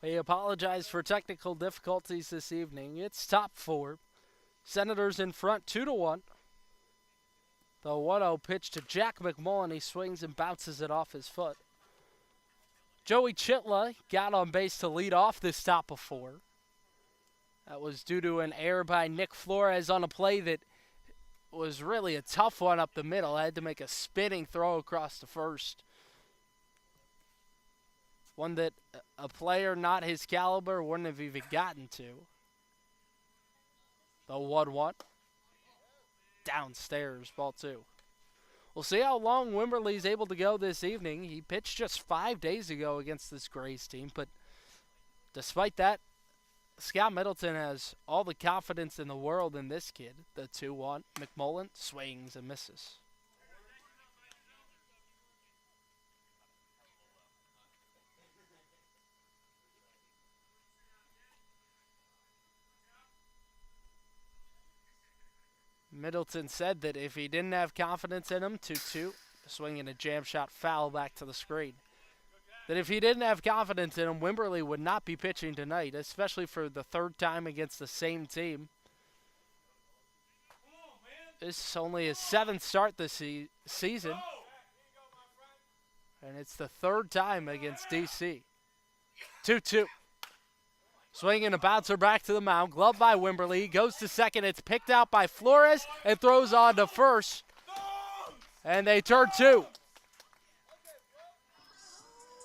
We apologize for technical difficulties this evening. It's top four. Senators in front 2-1. The 1-0 pitch to Jack McMullen. He swings and bounces it off his foot. Joey Chitla got on base to lead off this top of four. That was due to an error by Nick Flores on a play that was really a tough one up the middle. I had to make a spinning throw across the first. One that a player not his caliber wouldn't have even gotten to. The 1-1. Downstairs, ball two. We'll see how long Wimberley's able to go this evening. He pitched just 5 days ago against this Grays team, but despite that, Scott Middleton has all the confidence in the world in this kid. The 2-1. McMullen swings and misses. Middleton said that if he didn't have confidence in him, 2-2, swinging a jam shot foul back to the screen. That if he didn't have confidence in him, Wimberley would not be pitching tonight, especially for the third time against the same team. This is only his seventh start this season, and it's the third time against DC. 2-2. Swinging a bouncer back to the mound. Glove by Wimberley. Goes to second. It's picked out by Flores and throws on to first. And they turn two.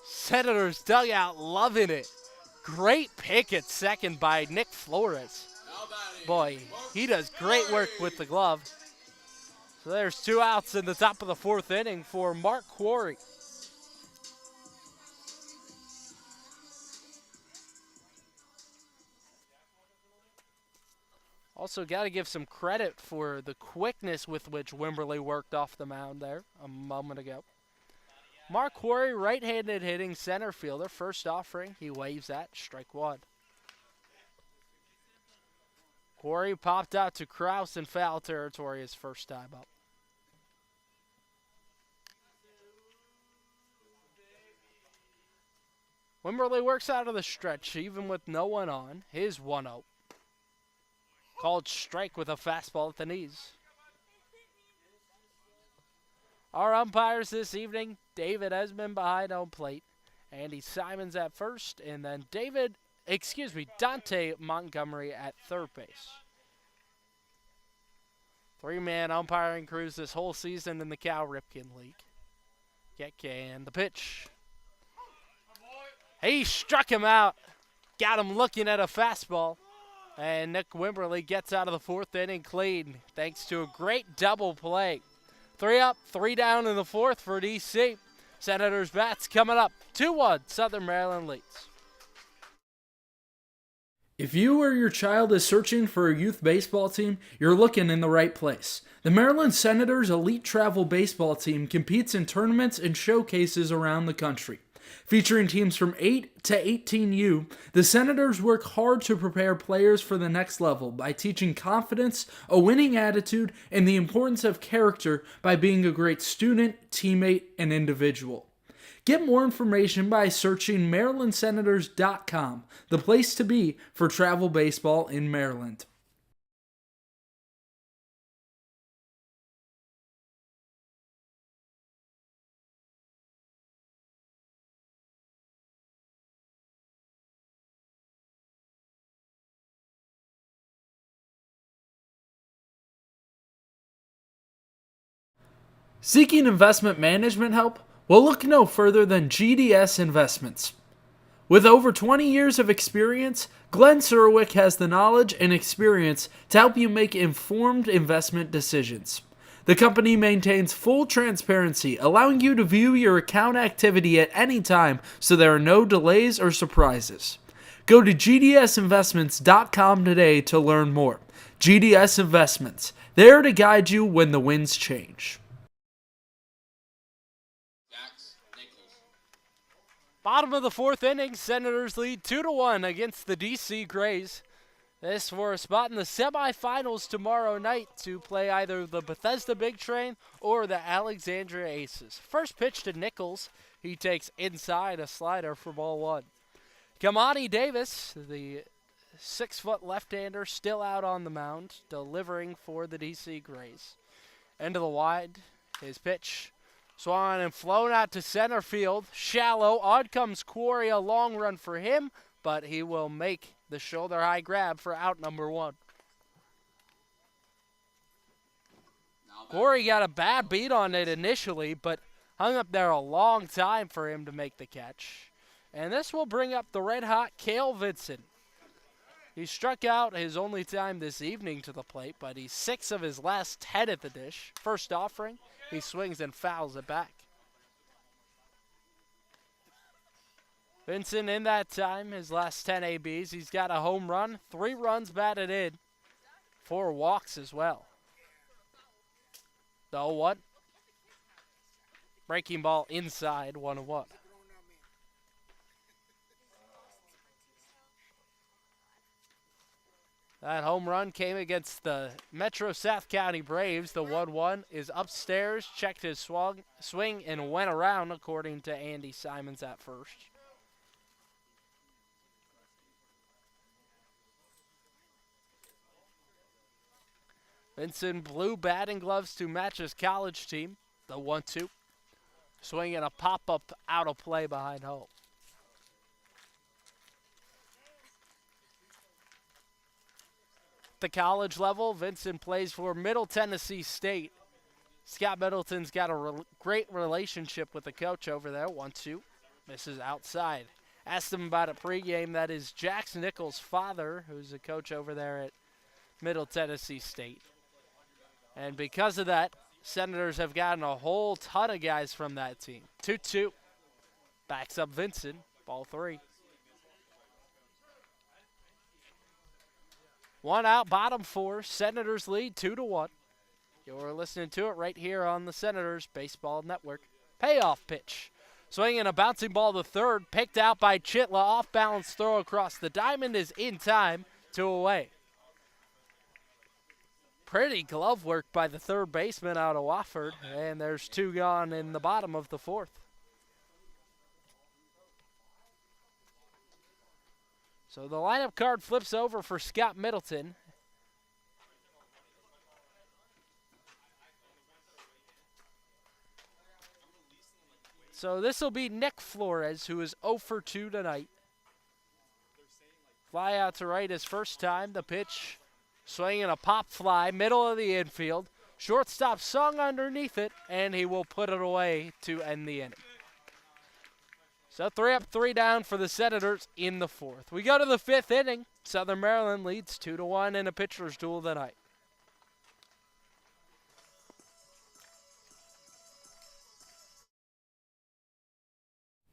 Senators dugout loving it. Great pick at second by Nick Flores. Boy, he does great work with the glove. So there's 2 outs in the top of the 4th inning for Mark Quarry. Also, got to give some credit for the quickness with which Wimberley worked off the mound there a moment ago. Mark Quarry, right-handed hitting center fielder. First offering, he waves that. Strike one. Quarry popped out to Kraus in foul territory his first time up. Wimberley works out of the stretch even with no one on. His 1-0. Called strike with a fastball at the knees. Our umpires this evening, David Esmond behind home plate. Andy Simons at first, and then Dante Montgomery at third base. 3-man umpiring crews this whole season in the Cal Ripken League. And the pitch. He struck him out. Got him looking at a fastball. And Nick Wimberley gets out of the 4th inning clean thanks to a great double play. 3 up, 3 down in the 4th for DC. Senators bats coming up. 2-1, Southern Maryland leads. If you or your child is searching for a youth baseball team, you're looking in the right place. The Maryland Senators Elite Travel Baseball Team competes in tournaments and showcases around the country. Featuring teams from 8 to 18U, the Senators work hard to prepare players for the next level by teaching confidence, a winning attitude, and the importance of character by being a great student, teammate, and individual. Get more information by searching MarylandSenators.com, the place to be for travel baseball in Maryland. Seeking investment management help? Well, look no further than GDS Investments. With over 20 years of experience, Glenn Surwick has the knowledge and experience to help you make informed investment decisions. The company maintains full transparency, allowing you to view your account activity at any time so there are no delays or surprises. Go to gdsinvestments.com today to learn more. GDS Investments, there to guide you when the winds change. Bottom of the 4th inning, Senators lead 2-1 against the DC Grays. This for a spot in the semifinals tomorrow night to play either the Bethesda Big Train or the Alexandria Aces. First pitch to Nichols. He takes inside a slider for ball one. Kamani Davis, the 6-foot left-hander, still out on the mound, delivering for the DC Grays. Into the wide, his pitch swung and flown out to center field. Shallow, on comes Quarry, a long run for him, but he will make the shoulder-high grab for out number 1. Quarry got a bad beat on it initially, but hung up there a long time for him to make the catch. And this will bring up the red-hot Cale Vincent. He struck out his only time this evening to the plate, but he's 6 of his last 10 at the dish. First offering, he swings and fouls it back. Vincent in that time, his last 10 ABs, he's got a home run, 3 runs batted in, 4 walks as well. The 0-1. Breaking ball inside, 1-1. That home run came against the Metro South County Braves. The 1-1 is upstairs, checked his swing, and went around, according to Andy Simons at first. Vincent blue batting gloves to match his college team. The 1-2. Swinging a pop-up out of play behind home. The college level, Vincent plays for Middle Tennessee State. Scott Middleton's got a great relationship with the coach over there. 1-2. Misses outside. Asked him about it pregame. That is Jax Nichols' father, who's a coach over there at Middle Tennessee State. And because of that, Senators have gotten a whole ton of guys from that team. 2-2. Backs up Vincent. Ball 3. 1 out, bottom 4. Senators lead 2-1. You're listening to it right here on the Senators Baseball Network. Payoff pitch. Swinging a bouncing ball to third. Picked out by Chitla. Off balance throw across the diamond is in time. 2 away. Pretty glove work by the third baseman out of Wofford. And there's 2 gone in the bottom of the 4th. So the lineup card flips over for Scott Middleton. So this will be Nick Flores, who is 0 for 2 tonight. Fly out to right his first time. The pitch, swinging a pop fly, middle of the infield. Shortstop sung underneath it, and he will put it away to end the inning. So 3 up, 3 down for the Senators in the 4th. We go to the 5th inning. Southern Maryland leads 2-1 in a pitcher's duel tonight.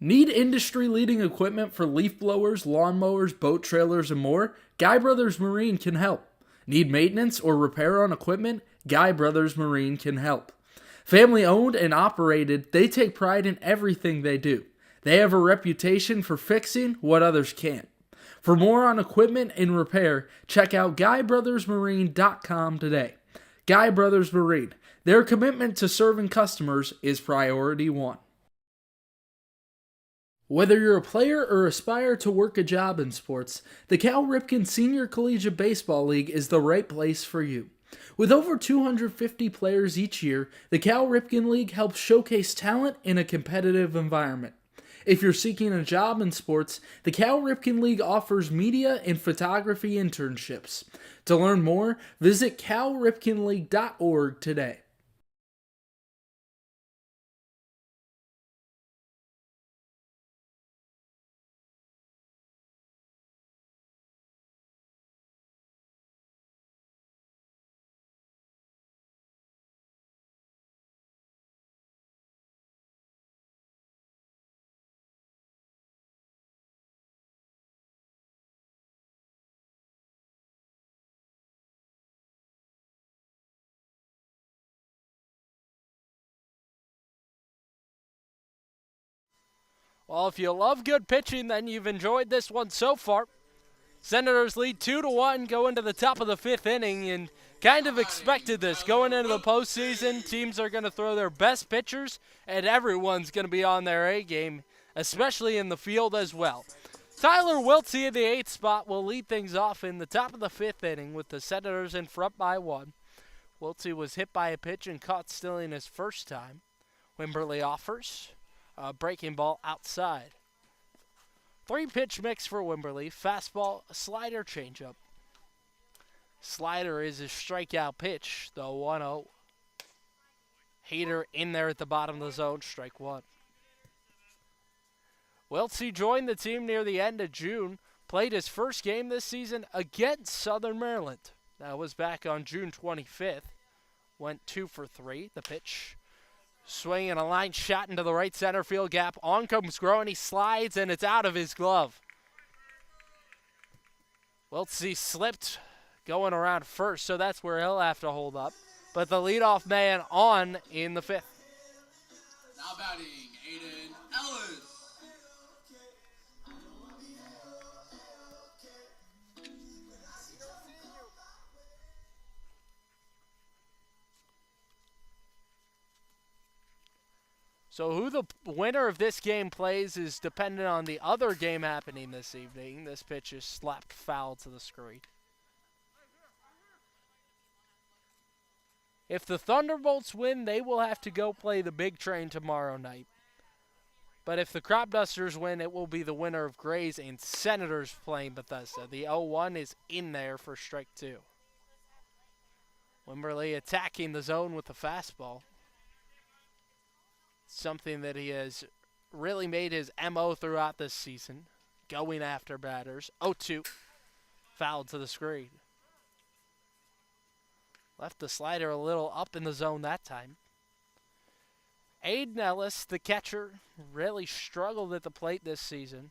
Need industry-leading equipment for leaf blowers, lawnmowers, boat trailers, and more? Guy Brothers Marine can help. Need maintenance or repair on equipment? Guy Brothers Marine can help. Family owned and operated, they take pride in everything they do. They have a reputation for fixing what others can't. For more on equipment and repair, check out GuyBrothersMarine.com today. Guy Brothers Marine. Their commitment to serving customers is priority 1. Whether you're a player or aspire to work a job in sports, the Cal Ripken Senior Collegiate Baseball League is the right place for you. With over 250 players each year, the Cal Ripken League helps showcase talent in a competitive environment. If you're seeking a job in sports, the Cal Ripken League offers media and photography internships. To learn more, visit calripkenleague.org today. Well, if you love good pitching, then you've enjoyed this one so far. Senators lead 2-1, go into the top of the 5th inning, and kind of expected this. Going into the postseason, teams are going to throw their best pitchers, and everyone's going to be on their A game, especially in the field as well. Tyler Wiltsey in the 8th spot will lead things off in the top of the 5th inning with the Senators in front by 1. Wiltsey was hit by a pitch and caught stealing his first time. Wimberly offers a breaking ball outside. 3-pitch mix for Wimberly. Fastball, slider, changeup. Slider is his strikeout pitch, the 1-0. Hader in there at the bottom of the zone, strike 1. Wiltsey joined the team near the end of June, played his first game this season against Southern Maryland. That was back on June 25th. Went 2 for 3. The pitch, swinging a line shot into the right center field gap. On comes Groen, he slides, and it's out of his glove. Wiltsey slipped going around first, so that's where he'll have to hold up. But the leadoff man on in the 5th. Now batting, Aiden Ellis. So who the winner of this game plays is dependent on the other game happening this evening. This pitch is slapped foul to the screen. If the Thunderbolts win, they will have to go play the Big Train tomorrow night. But if the Crop Dusters win, it will be the winner of Grays and Senators playing Bethesda. The 0-1 is in there for strike 2. Wimberly attacking the zone with the fastball. Something that he has really made his MO throughout this season. Going after batters. 0-2. Foul to the screen. Left the slider a little up in the zone that time. Aiden Ellis, the catcher, really struggled at the plate this season.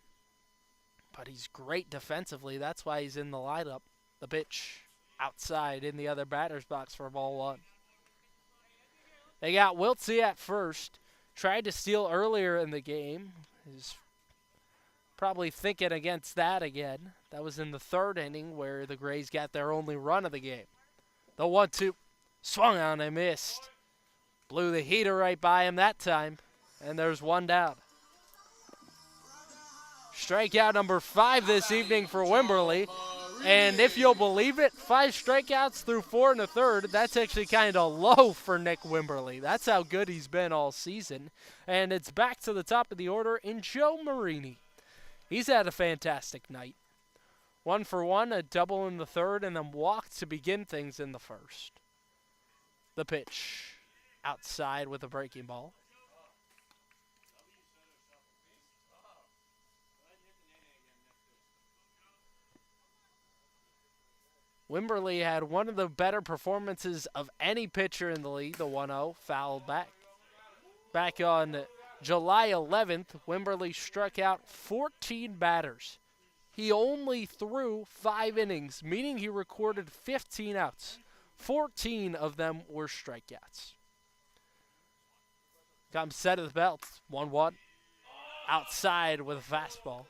But he's great defensively. That's why he's in the lineup. The pitch outside in the other batter's box for ball 1. They got Wiltsey at first. Tried to steal earlier in the game. He's probably thinking against that again. That was in the 3rd inning where the Grays got their only run of the game. The 1-2 swung on and missed. Blew the heater right by him that time. And there's 1 down. Strikeout number 5 this evening for Wimberly. And if you'll believe it, 5 strikeouts through 4 1/3. That's actually kind of low for Nick Wimberly. That's how good he's been all season. And it's back to the top of the order in Joe Marini. He's had a fantastic night. 1 for 1, a double in the 3rd, and then walked to begin things in the 1st. The pitch outside with a breaking ball. Wimberly had one of the better performances of any pitcher in the league, the 1-0, fouled back. Back on July 11th, Wimberly struck out 14 batters. He only threw 5 innings, meaning he recorded 15 outs. 14 of them were strikeouts. Got him set at the belt, 1-1. Outside with a fastball.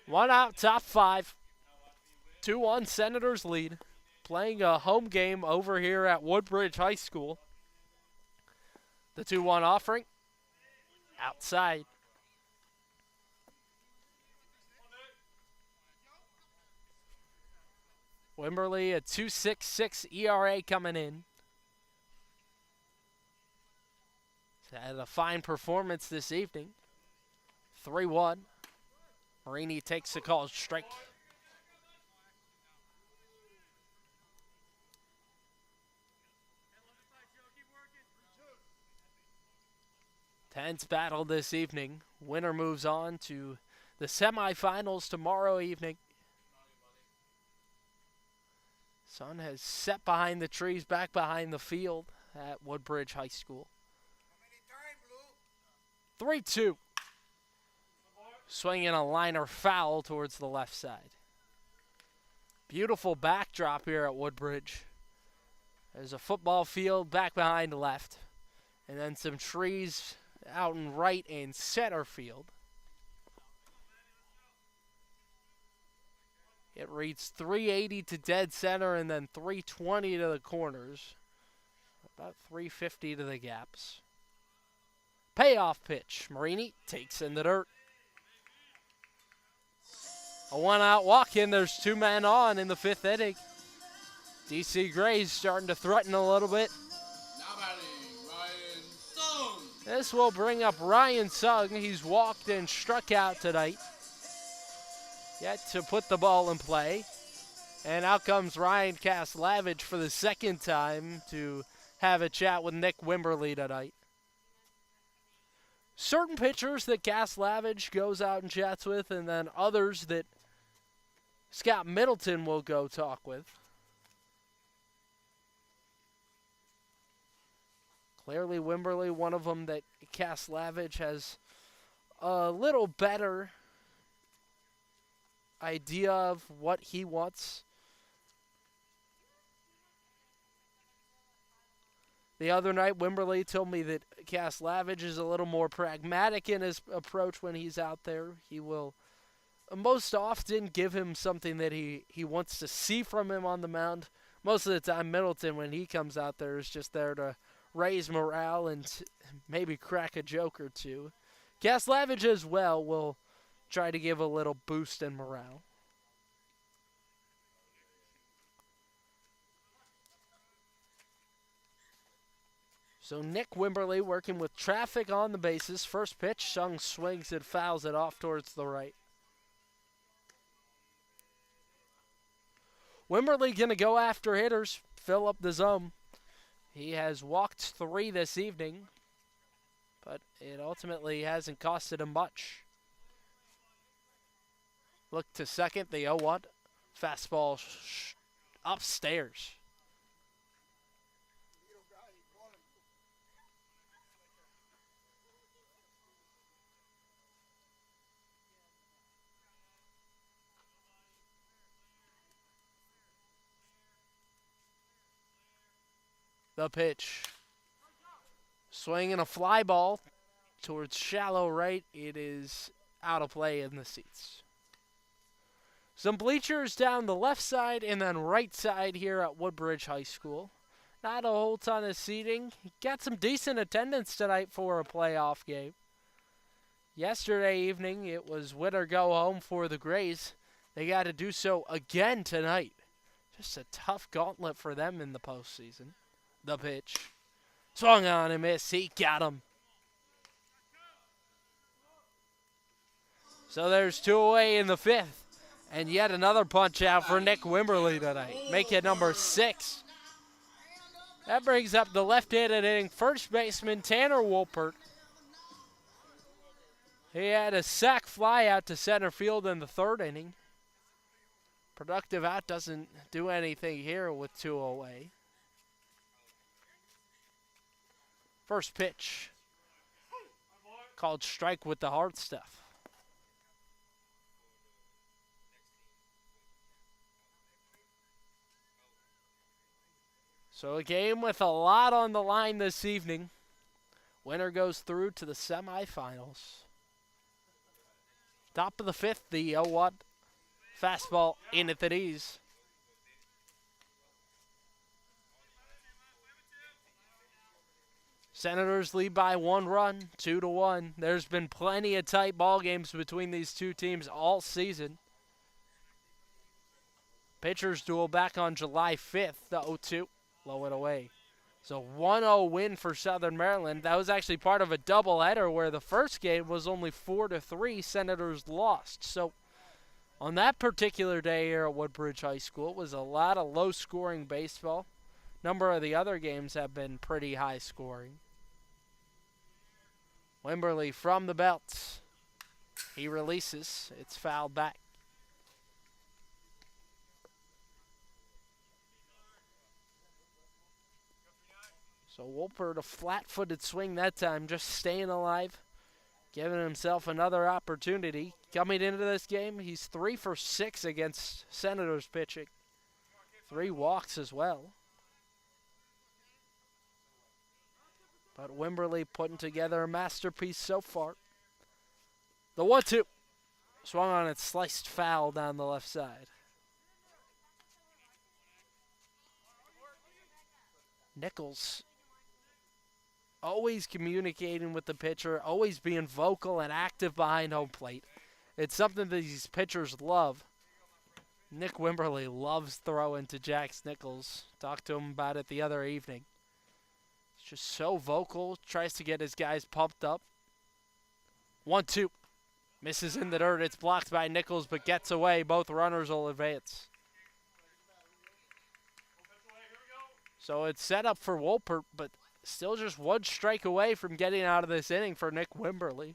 One out, top 5. 2-1 Senators lead. Playing a home game over here at Woodbridge High School. The 2-1 offering. Outside. Wimberly, a 2.66 ERA coming in. He's had a fine performance this evening. 3-1. Marini takes the call strike. Tense battle this evening. Winner moves on to the semifinals tomorrow evening. Sun has set behind the trees, back behind the field at Woodbridge High School. 3-2. Swinging a liner foul towards the left side. Beautiful backdrop here at Woodbridge. There's a football field back behind the left. And then some trees out in right and center field. It reads 380 to dead center and then 320 to the corners. About 350 to the gaps. Payoff pitch. Marini takes in the dirt. A one-out walk in. There's 2 men on in the 5th inning. DC Gray's starting to threaten a little bit. Now batting, Ryan Sung. This will bring up Ryan Sung. He's walked and struck out tonight. Yet to put the ball in play. And out comes Ryan Kaslavich for the 2nd time to have a chat with Nick Wimberly tonight. Certain pitchers that Kaslavich goes out and chats with, and then others that Scott Middleton will go talk with. Clearly Wimberly, one of them that Kaslavich has a little better idea of what he wants. The other night, Wimberly told me that Kaslavich is a little more pragmatic in his approach when he's out there. He will most often give him something that he wants to see from him on the mound. Most of the time, Middleton, when he comes out there, is just there to raise morale and maybe crack a joke or two. Kaslavich as well will try to give a little boost in morale. So Nick Wimberly working with traffic on the bases. First pitch, Sung swings and fouls it off towards the right. Wimberly going to go after hitters, fill up the zone. He has walked 3 this evening, but it ultimately hasn't costed him much. Look to second, the 0-1. Fastball upstairs. The pitch. Swinging a fly ball towards shallow right. It is out of play in the seats. Some bleachers down the left side and then right side here at Woodbridge High School. Not a whole ton of seating. Got some decent attendance tonight for a playoff game. Yesterday evening, it was win or go home for the Grays. They got to do so again tonight. Just a tough gauntlet for them in the postseason. The pitch. Swung on and missed. He got him. So there's 2 away in the 5th. And yet another punch out for Nick Wimberly tonight. Make it number 6. That brings up the left-handed hitting first baseman Tanner Wolpert. He had a sac fly out to center field in the 3rd inning. Productive out doesn't do anything here with 2 away. First pitch, called strike with the hard stuff. So a game with a lot on the line this evening. Winner goes through to the semifinals. Top of the 5th, the 0-1 fastball in at the knees. Senators lead by 1 run, 2-1. There's been plenty of tight ball games between these two teams all season. Pitchers duel back on July 5th, the 0-2, low and away. So 1-0 win for Southern Maryland. That was actually part of a doubleheader where the first game was only 4-3. Senators lost. So on that particular day here at Woodbridge High School, it was a lot of low-scoring baseball. Number of the other games have been pretty high-scoring. Wimberly from the belt. He releases. It's fouled back. So Wolpert, a flat-footed swing that time, just staying alive, giving himself another opportunity. Coming into this game, he's 3 for 6 against Senators pitching. 3 walks as well. But Wimberly putting together a masterpiece so far. The 1-2. Swung on it, sliced foul down the left side. Nichols always communicating with the pitcher, always being vocal and active behind home plate. It's something that these pitchers love. Nick Wimberly loves throwing to Jax Nichols. Talked to him about it the other evening. He's just so vocal, tries to get his guys pumped up. 1-2. Misses in the dirt. It's blocked by Nichols, but gets away. Both runners will advance. So it's set up for Wolpert, but still just one strike away from getting out of this inning for Nick Wimberly.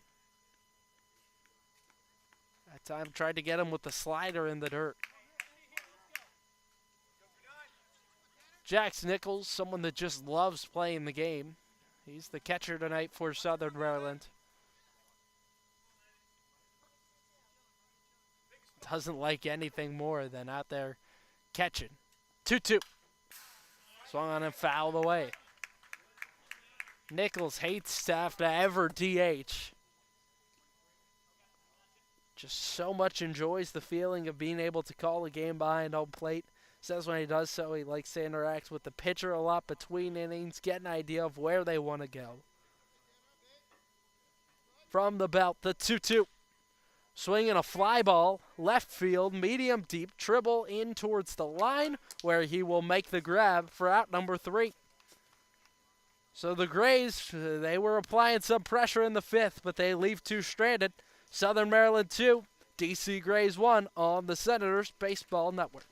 That time tried to get him with the slider in the dirt. Jax Nichols, someone that just loves playing the game. He's the catcher tonight for Southern Maryland. Doesn't like anything more than out there catching. 2-2. Swung on and fouled away. Nichols hates to have to ever DH. Just so much enjoys the feeling of being able to call a game behind home plate. Says when he does so, he likes to interact with the pitcher a lot between innings, get an idea of where they want to go. From the belt, the 2-2. Swinging a fly ball, left field, medium deep, dribble in towards the line, where he will make the grab for out number 3. So the Grays, they were applying some pressure in the 5th, but they leave 2 stranded. Southern Maryland 2, DC Grays 1 on the Senators Baseball Network.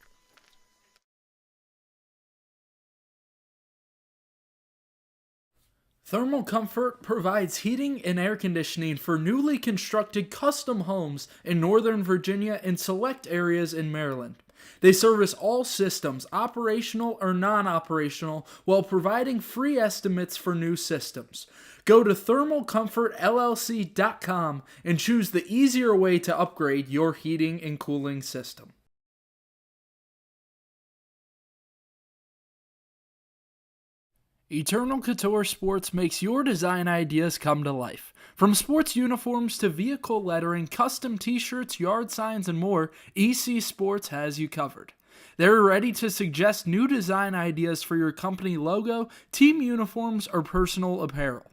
Thermal Comfort provides heating and air conditioning for newly constructed custom homes in Northern Virginia and select areas in Maryland. They service all systems, operational or non-operational, while providing free estimates for new systems. Go to thermalcomfortllc.com and choose the easier way to upgrade your heating and cooling system. Eternal Couture Sports makes your design ideas come to life. From sports uniforms to vehicle lettering, custom t-shirts, yard signs, and more, EC Sports has you covered. They're ready to suggest new design ideas for your company logo, team uniforms, or personal apparel.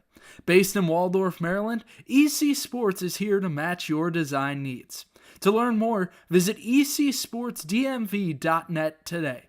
Based in Waldorf, Maryland, EC Sports is here to match your design needs. To learn more, visit ecsportsdmv.net today.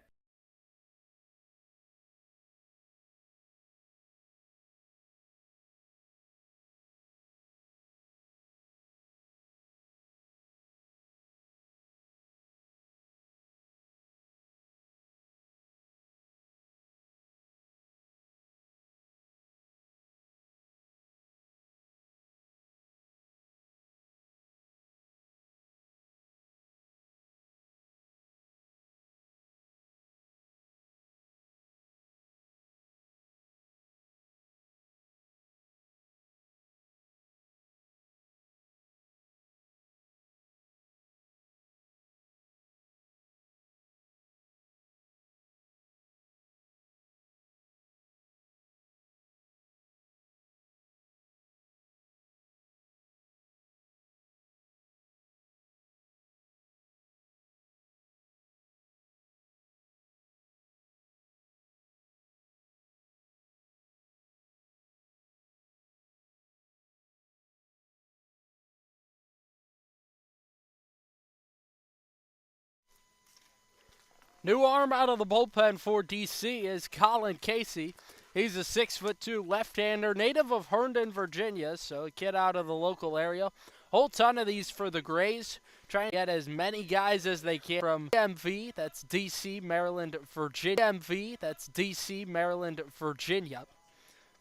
New arm out of the bullpen for DC is Colin Casey. He's a 6'2" left-hander, native of Herndon, Virginia, so a kid out of the local area. Whole ton of these for the Grays, trying to get as many guys as they can from DMV, that's DC, Maryland, Virginia. DMV, that's DC, Maryland, Virginia.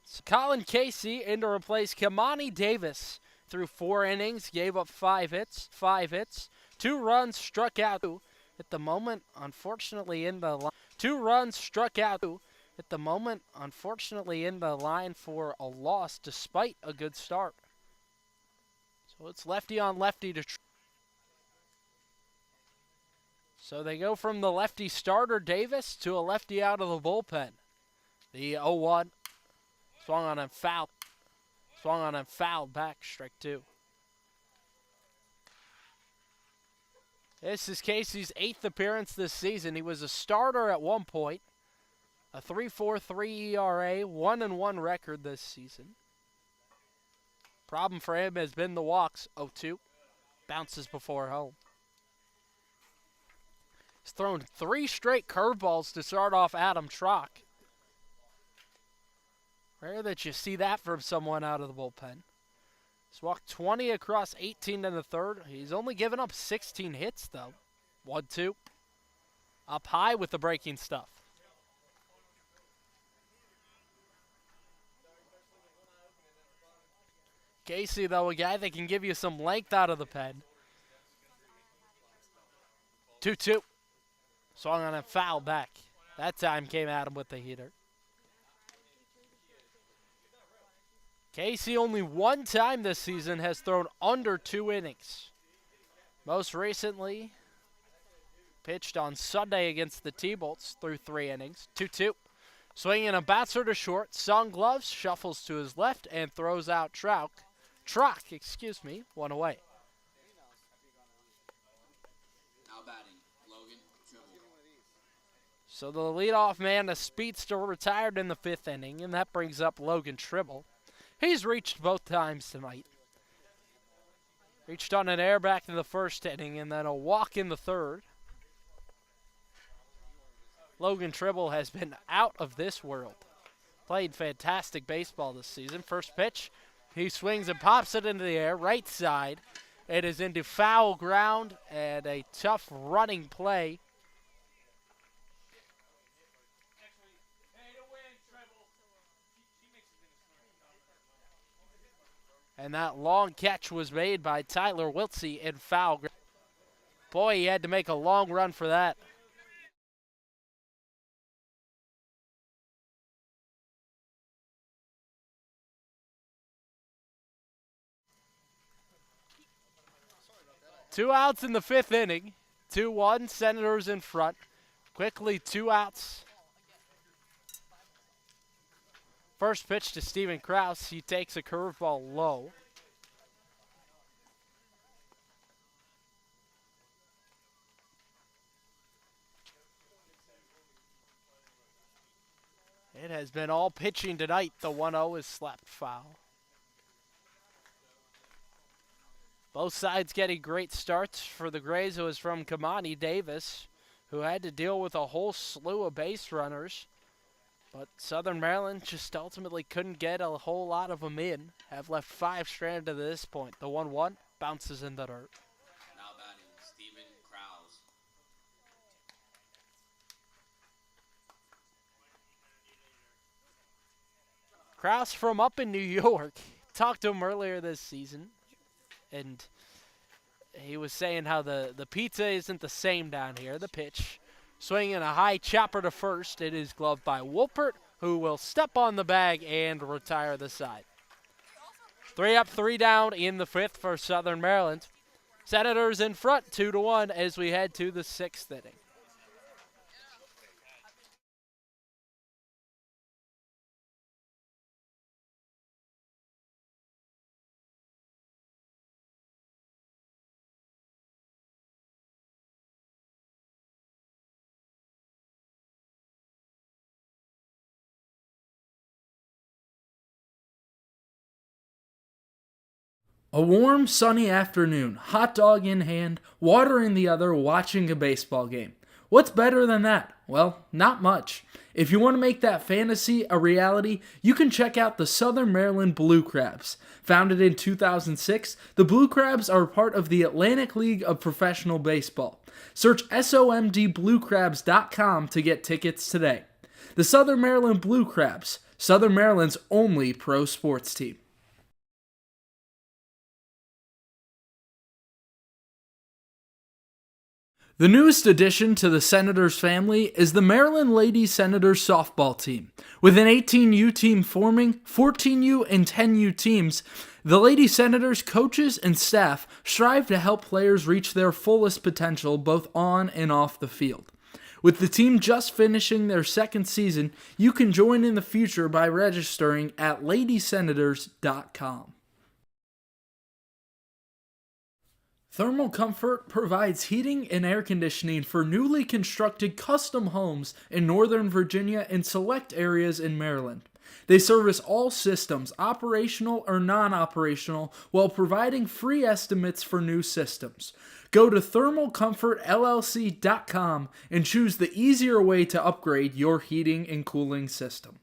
So Colin Casey in to replace Kamani Davis through 4 innings, gave up 5 hits, 2 runs, struck out 2. At the moment, unfortunately, in the line. 2 runs, struck out 2. At the moment, unfortunately, in the line for a loss despite a good start. So it's lefty on lefty to. So they go from the lefty starter Davis to a lefty out of the bullpen. The 0-1. Swung on and fouled. Swung on and fouled back, strike 2. This is Casey's 8th appearance this season. He was a starter at one point. A 3.43 ERA, 1-1 record this season. Problem for him has been the walks. 0-2. Bounces before home. He's thrown 3 straight curveballs to start off Adam Trock. Rare that you see that from someone out of the bullpen. He's walked 20 across 18 in the third. He's only given up 16 hits, though. 1-2. Up high with the breaking stuff. Casey, though, a guy that can give you some length out of the pen. 2-2. Swung on a foul back. That time came at him with the heater. Casey only one time this season has thrown under 2 innings. Most recently, pitched on Sunday against the T-Bolts through 3 innings. 2-2. Swinging a bouncer to short. Sun gloves, shuffles to his left, and throws out Trock, one away. Now batting, Logan Tribble. So the leadoff man, a speedster, retired in the 5th inning, and that brings up Logan Tribble. He's reached both times tonight. Reached on an air back in the 1st inning, and then a walk in the 3rd. Logan Tribble has been out of this world. Played fantastic baseball this season. First pitch, he swings and pops it into the air, right side. It is into foul ground and a tough running play. And that long catch was made by Tyler Wiltsey in foul ground. Boy, he had to make a long run for that. Two outs in the 5th inning. 2-1, Senators in front. Quickly, 2 outs. First pitch to Steven Krause. He takes a curveball low. It has been all pitching tonight. The 1-0 is slapped foul. Both sides getting great starts. For the Grays, it was from Kamani Davis, who had to deal with a whole slew of base runners. But Southern Maryland just ultimately couldn't get a whole lot of them in. Have left 5 stranded to this point. The 1-1 bounces in the dirt. Now batting, Steven Krause. Krause from up in New York. Talked to him earlier this season. And he was saying how the pizza isn't the same down here. The pitch. Swinging a high chopper to first. It is gloved by Wolpert, who will step on the bag and retire the side. 3 up, 3 down in the 5th for Southern Maryland. Senators in front, 2-1 as we head to the 6th inning. A warm, sunny afternoon, hot dog in hand, water in the other, watching a baseball game. What's better than that? Well, not much. If you want to make that fantasy a reality, you can check out the Southern Maryland Blue Crabs. Founded in 2006, the Blue Crabs are part of the Atlantic League of Professional Baseball. Search SOMDBlueCrabs.com to get tickets today. The Southern Maryland Blue Crabs, Southern Maryland's only pro sports team. The newest addition to the Senators family is the Maryland Lady Senators softball team. With an 18U team forming, 14U and 10U teams, the Lady Senators coaches and staff strive to help players reach their fullest potential both on and off the field. With the team just finishing their 2nd season, you can join in the future by registering at ladysenators.com. Thermal Comfort provides heating and air conditioning for newly constructed custom homes in Northern Virginia and select areas in Maryland. They service all systems, operational or non-operational, while providing free estimates for new systems. Go to thermalcomfortllc.com and choose the easier way to upgrade your heating and cooling system.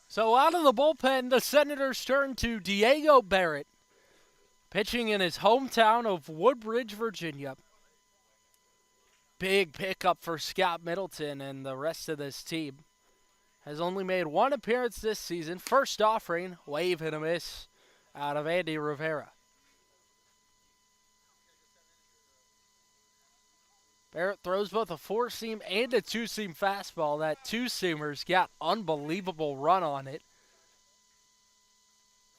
So out of the bullpen, the Senators turn to Diego Barrett, pitching in his hometown of Woodbridge, Virginia. Big pickup for Scott Middleton and the rest of this team. Has only made one appearance this season. First offering, wave and a miss out of Andy Rivera. Barrett throws both a four-seam and a two-seam fastball. That two-seamer's got unbelievable run on it.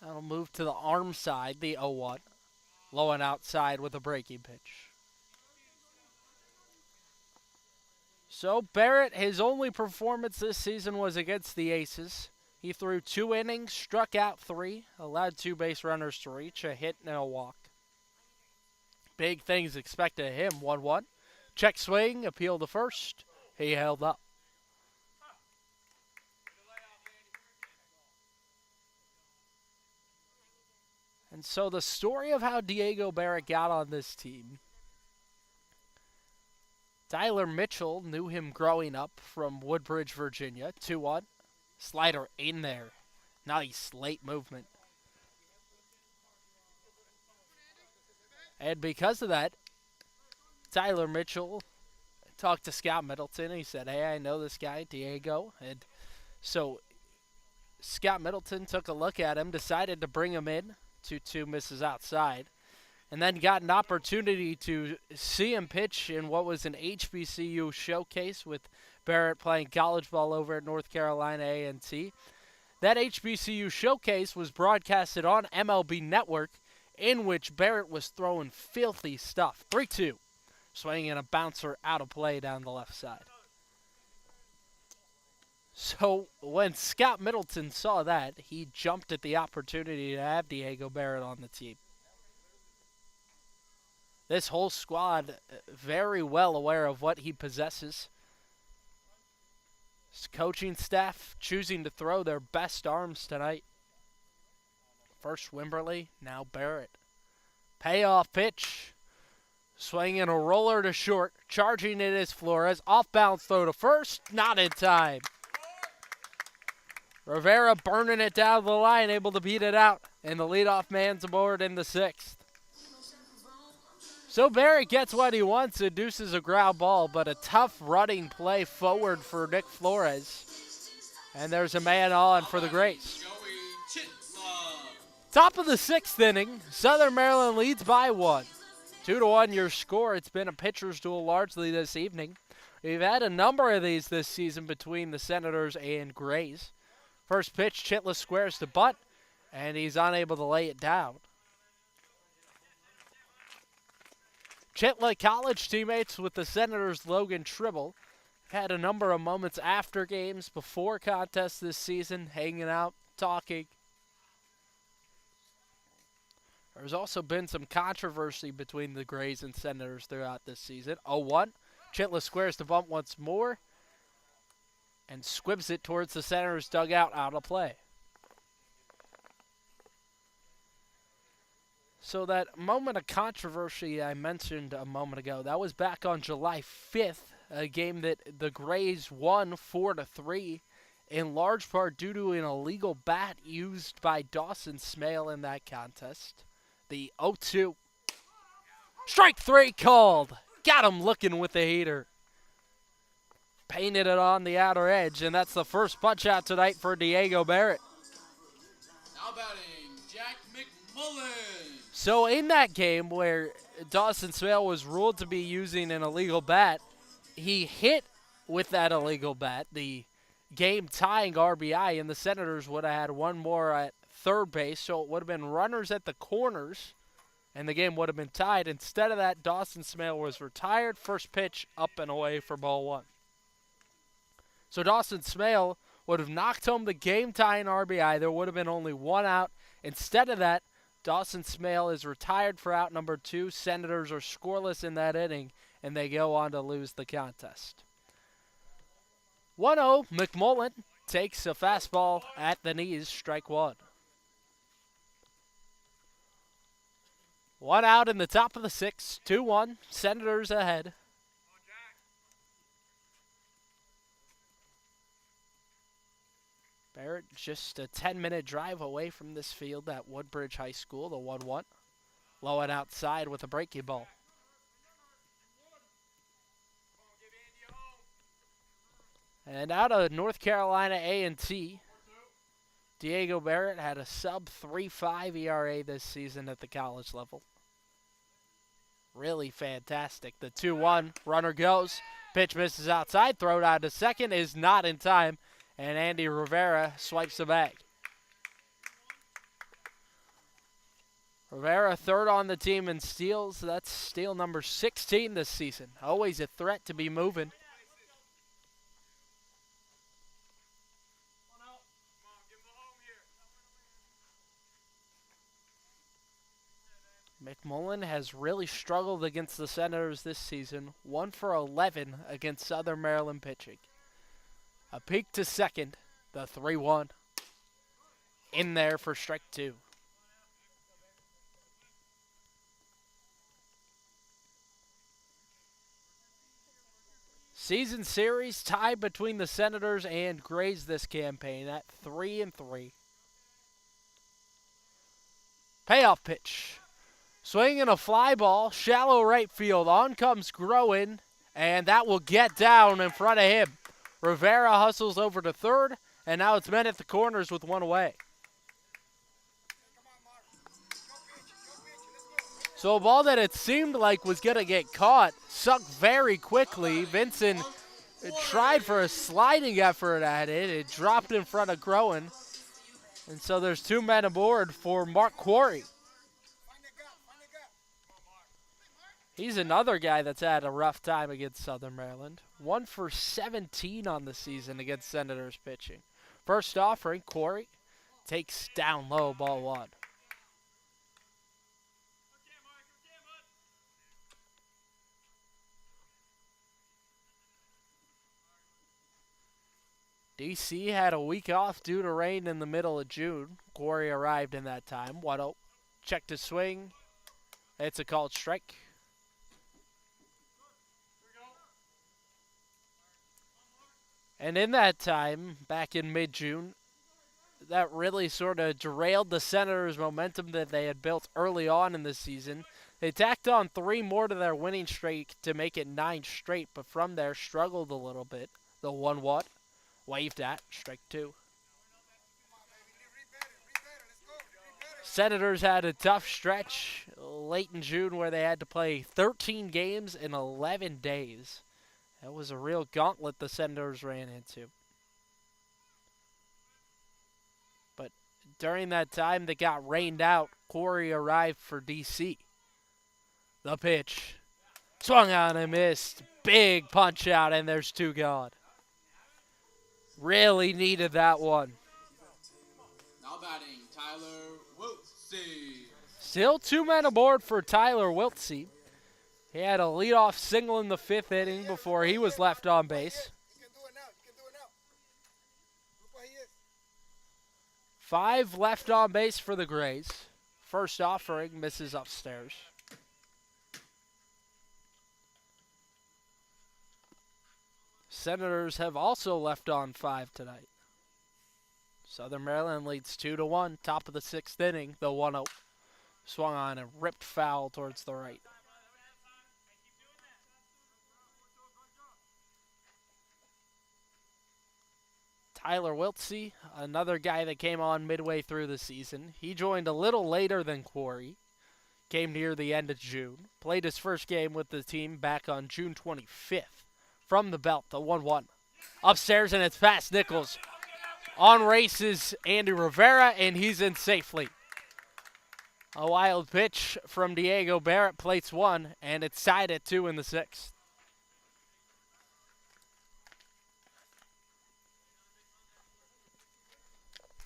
That'll move to the arm side, the 0-1. Low and outside with a breaking pitch. So Barrett, his only performance this season was against the Aces. He threw 2 innings, struck out 3, allowed 2 base runners to reach, a hit and a walk. Big things expected of him, 1-1. Check swing, appeal to first. He held up. And so the story of how Diego Barrett got on this team. Tyler Mitchell knew him growing up from Woodbridge, Virginia. 2-1. Slider in there. Nice late movement. And because of that, Tyler Mitchell talked to Scott Middleton. He said, hey, I know this guy, Diego. And so Scott Middleton took a look at him, decided to bring him in. 2-2 misses outside. And then got an opportunity to see him pitch in what was an HBCU showcase with Barrett playing college ball over at North Carolina A&T. That HBCU showcase was broadcasted on MLB Network, in which Barrett was throwing filthy stuff. 3-2. Swinging a bouncer out of play down the left side. So when Scott Middleton saw that, he jumped at the opportunity to have Diego Barrett on the team. This whole squad very well aware of what he possesses. His coaching staff choosing to throw their best arms tonight. First Wimberly, now Barrett. Payoff pitch. Swinging a roller to short. Charging it is Flores. Off-balance throw to first. Not in time. Rivera burning it down the line, able to beat it out. And the leadoff man's aboard in the 6th. So Barrett gets what he wants, induces a ground ball, but a tough running play forward for Nick Flores. And there's a man on for the Grays. Top of the 6th inning, Southern Maryland leads by 1. 2-1 your score. It's been a pitcher's duel largely this evening. We've had a number of these this season between the Senators and Grays. First pitch, Chitla squares to butt, and he's unable to lay it down. Chitla, college teammates with the Senators' Logan Tribble, had a number of moments after games, before contests this season, hanging out, talking. There's also been some controversy between the Grays and Senators throughout this season. 0-1. Chitla squares the bump once more and squibs it towards the Senators' dugout, out of play. So that moment of controversy I mentioned a moment ago, that was back on July 5th, a game that the Grays won 4-3, in large part due to an illegal bat used by Dawson Smale in that contest. The 0-2. Strike 3 called. Got him looking with the heater. Painted it on the outer edge, and that's the first punch out tonight for Diego Barrett. Now batting, Jack McMullen. So in that game where Dawson Smale was ruled to be using an illegal bat, he hit with that illegal bat the game-tying RBI, and the Senators would have had one more at third base, so it would have been runners at the corners, and the game would have been tied. Instead of that, Dawson Smale was retired. First pitch up and away for ball one. So Dawson Smale would have knocked home the game-tying RBI. There would have been only one out. Instead of that, Dawson Smale is retired for out number 2. Senators are scoreless in that inning, and they go on to lose the contest. 1-0, McMullen takes a fastball at the knees, strike 1. One out in the top of the 6th, 2-1, Senators ahead. Barrett just a 10-minute drive away from this field at Woodbridge High School, the 1-1. Low and outside with a breaking ball. And out of North Carolina A&T, Diego Barrett had a sub-3.5 ERA this season at the college level. Really fantastic. The 2-1, runner goes, pitch misses outside, throw down to second is not in time, and Andy Rivera swipes the bag. Rivera third on the team in steals. That's steal number 16 this season. Always a threat to be moving. McMullen has really struggled against the Senators this season. 1 for 11 against Southern Maryland pitching. A peak to second, the 3-1. In there for strike 2. Season series tied between the Senators and Grays this campaign at 3-3. Payoff pitch. Swinging a fly ball, shallow right field. On comes Groen, and that will get down in front of him. Rivera hustles over to third, and now it's men at the corners with one away. So a ball that it seemed like was going to get caught sucked very quickly. Vincent tried for a sliding effort at it. It dropped in front of Groen. And so there's 2 men aboard for Mark Quarry. He's another guy that's had a rough time against Southern Maryland. 1 for 17 on the season against Senators pitching. First offering, Quarry takes down low, ball 1. DC had a week off due to rain in the middle of June. Quarry arrived in that time. 1-0. Check to swing. It's a called strike. And in that time, back in mid-June, that really sort of derailed the Senators' momentum that they had built early on in the season. They tacked on 3 more to their winning streak to make it 9 straight, but from there struggled a little bit. The 1-1, waved at, strike 2. Senators had a tough stretch late in June where they had to play 13 games in 11 days. That was a real gauntlet the Senators ran into. But during that time, they got rained out. Quarry arrived for DC. The pitch. Swung on and missed. Big punch out, and there's 2 gone. Really needed that one. Now batting, Tyler Wiltsey. Still 2 men aboard for Tyler Wiltsey. He had a leadoff single in the 5th inning before he was left on base. 5 left on base for the Grays. First offering misses upstairs. Senators have also left on 5 tonight. Southern Maryland leads 2-1, top of the 6th inning. The 1-0 swung on and ripped foul towards the right. Tyler Wiltsey, another guy that came on midway through the season. He joined a little later than Quarry. Came near the end of June. Played his first game with the team back on June 25th. From the belt, the 1-1. Upstairs, and it's past Nichols. On races Andy Rivera, and he's in safely. A wild pitch from Diego Barrett, plates 1, and it's tied at 2 in the 6th.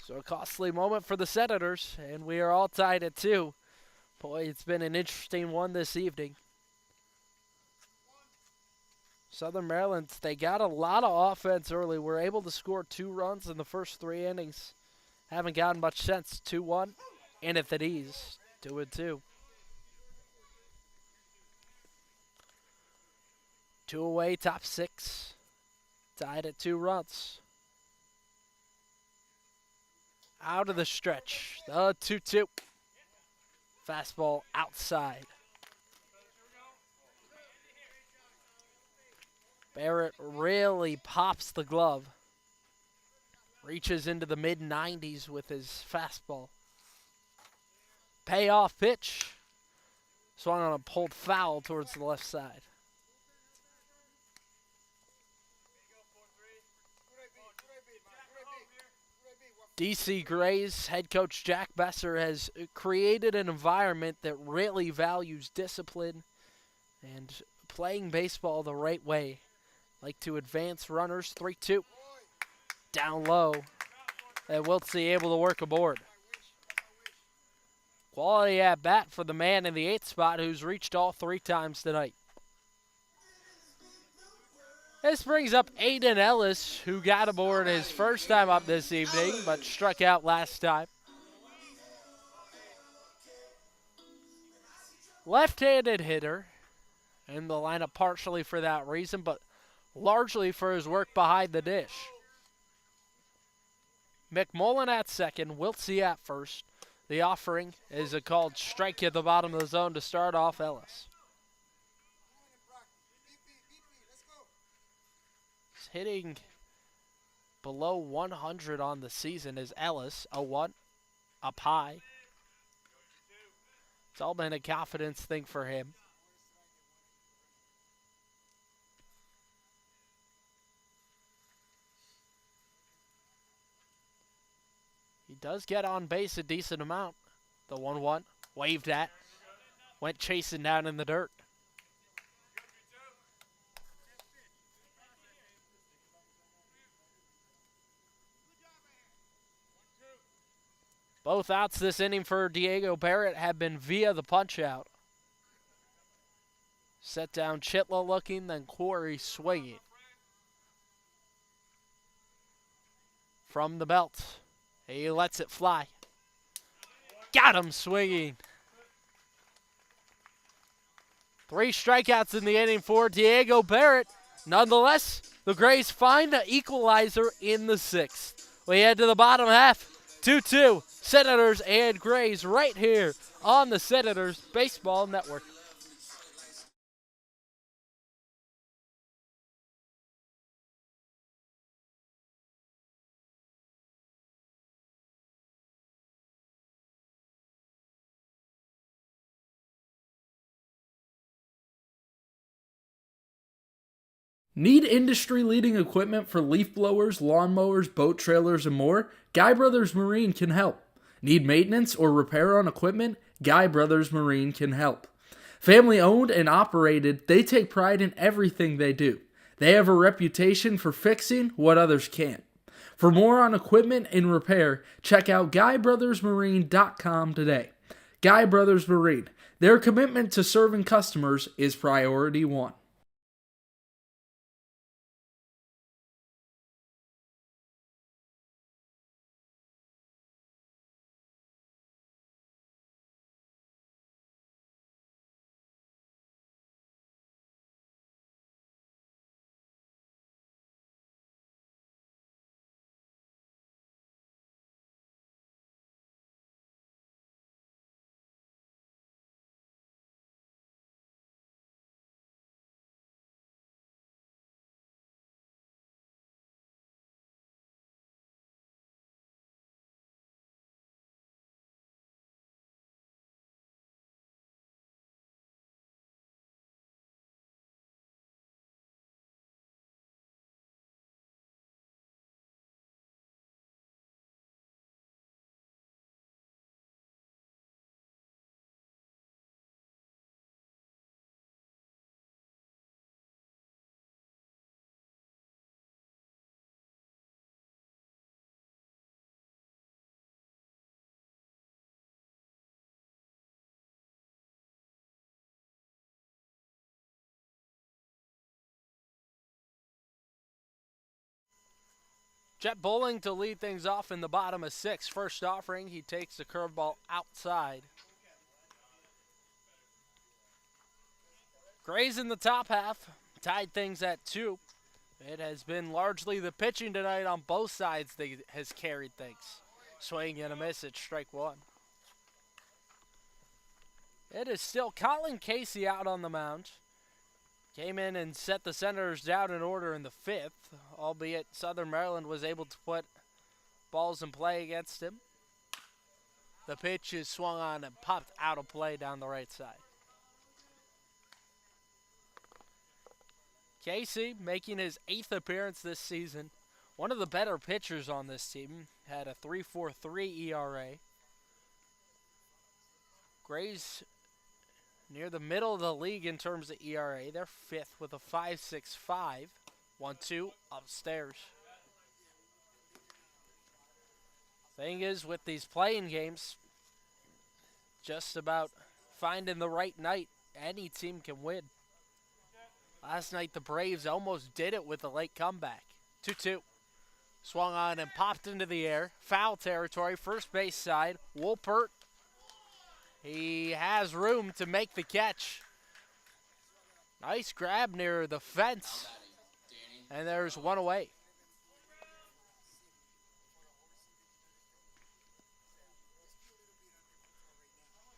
So a costly moment for the Senators, and we are all tied at 2. Boy, it's been an interesting one this evening. Southern Maryland, they got a lot of offense early. Were able to score 2 runs in the first 3 innings. Haven't gotten much sense. 2-1, and at ease, 2-2. 2 away, top 6. Tied at 2 runs. Out of the stretch, the 2-2. Fastball outside. Barrett really pops the glove. Reaches into the mid-90s with his fastball. Payoff pitch. Swung on a pulled foul towards the left side. DC Gray's head coach Jack Besser has created an environment that really values discipline and playing baseball the right way. Like to advance runners, 3-2. Down low. And Wiltsey able to work aboard. Quality at bat for the man in the 8th spot who's reached all 3 times tonight. This brings up Aiden Ellis, who got aboard his first time up this evening, but struck out last time. Left-handed hitter in the lineup partially for that reason, but largely for his work behind the dish. McMullen at second, Wiltsey at first. The offering is a called strike at the bottom of the zone to start off Ellis. He's hitting below 100 on the season is Ellis, a 1, up high. It's all been a confidence thing for him. He does get on base a decent amount. The 1-1, waved at, went chasing down in the dirt. Both outs this inning for Diego Barrett have been via the punch-out. Set down Chitla looking, then Quarry swinging. From the belt. He lets it fly. Got him swinging. 3 strikeouts in the inning for Diego Barrett. Nonetheless, the Grays find the equalizer in the 6th. We head to the bottom half. 2-2. Senators and Grays right here on the Senators Baseball Network. Need industry-leading equipment for leaf blowers, lawnmowers, boat trailers, and more? Guy Brothers Marine can help. Need maintenance or repair on equipment? Guy Brothers Marine can help. Family owned and operated, they take pride in everything they do. They have a reputation for fixing what others can't. For more on equipment and repair, check out GuyBrothersMarine.com today. Guy Brothers Marine, their commitment to serving customers is priority 1. Jet Bowling to lead things off in the bottom of 6. First offering, he takes the curveball outside. Grays in the top half, tied things at 2. It has been largely the pitching tonight on both sides that has carried things. Swing and a miss at strike 1. It is still Colin Casey out on the mound. Came in and set the Senators down in order in the 5th, albeit Southern Maryland was able to put balls in play against him. The pitch is swung on and popped out of play down the right side. Casey making his 8th appearance this season. One of the better pitchers on this team. Had a 3.43 ERA. Grays near the middle of the league in terms of ERA. They're 5th with a 5.65. 1-2 upstairs. Thing is, with these playing games, just about finding the right night. Any team can win. Last night, the Braves almost did it with a late comeback. 2-2. Swung on and popped into the air. Foul territory, first base side. Wolpert. He has room to make the catch. Nice grab near the fence. And there's one away.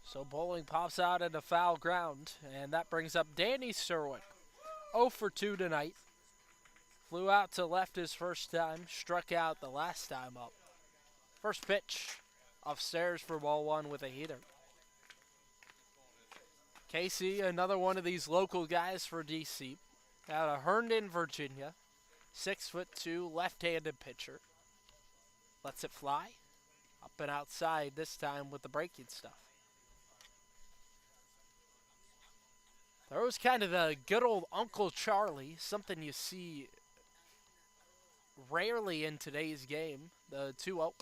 So Bowling pops out into foul ground. And that brings up Danny Serwick. 0 for 2 tonight. Flew out to left his first time. Struck out the last time up. First pitch upstairs for ball 1 with a heater. Casey, another one of these local guys for DC. Out of Herndon, Virginia. 6'2", left-handed pitcher. Lets it fly. Up and outside this time with the breaking stuff. Throws kind of the good old Uncle Charlie, something you see rarely in today's game. The 2-0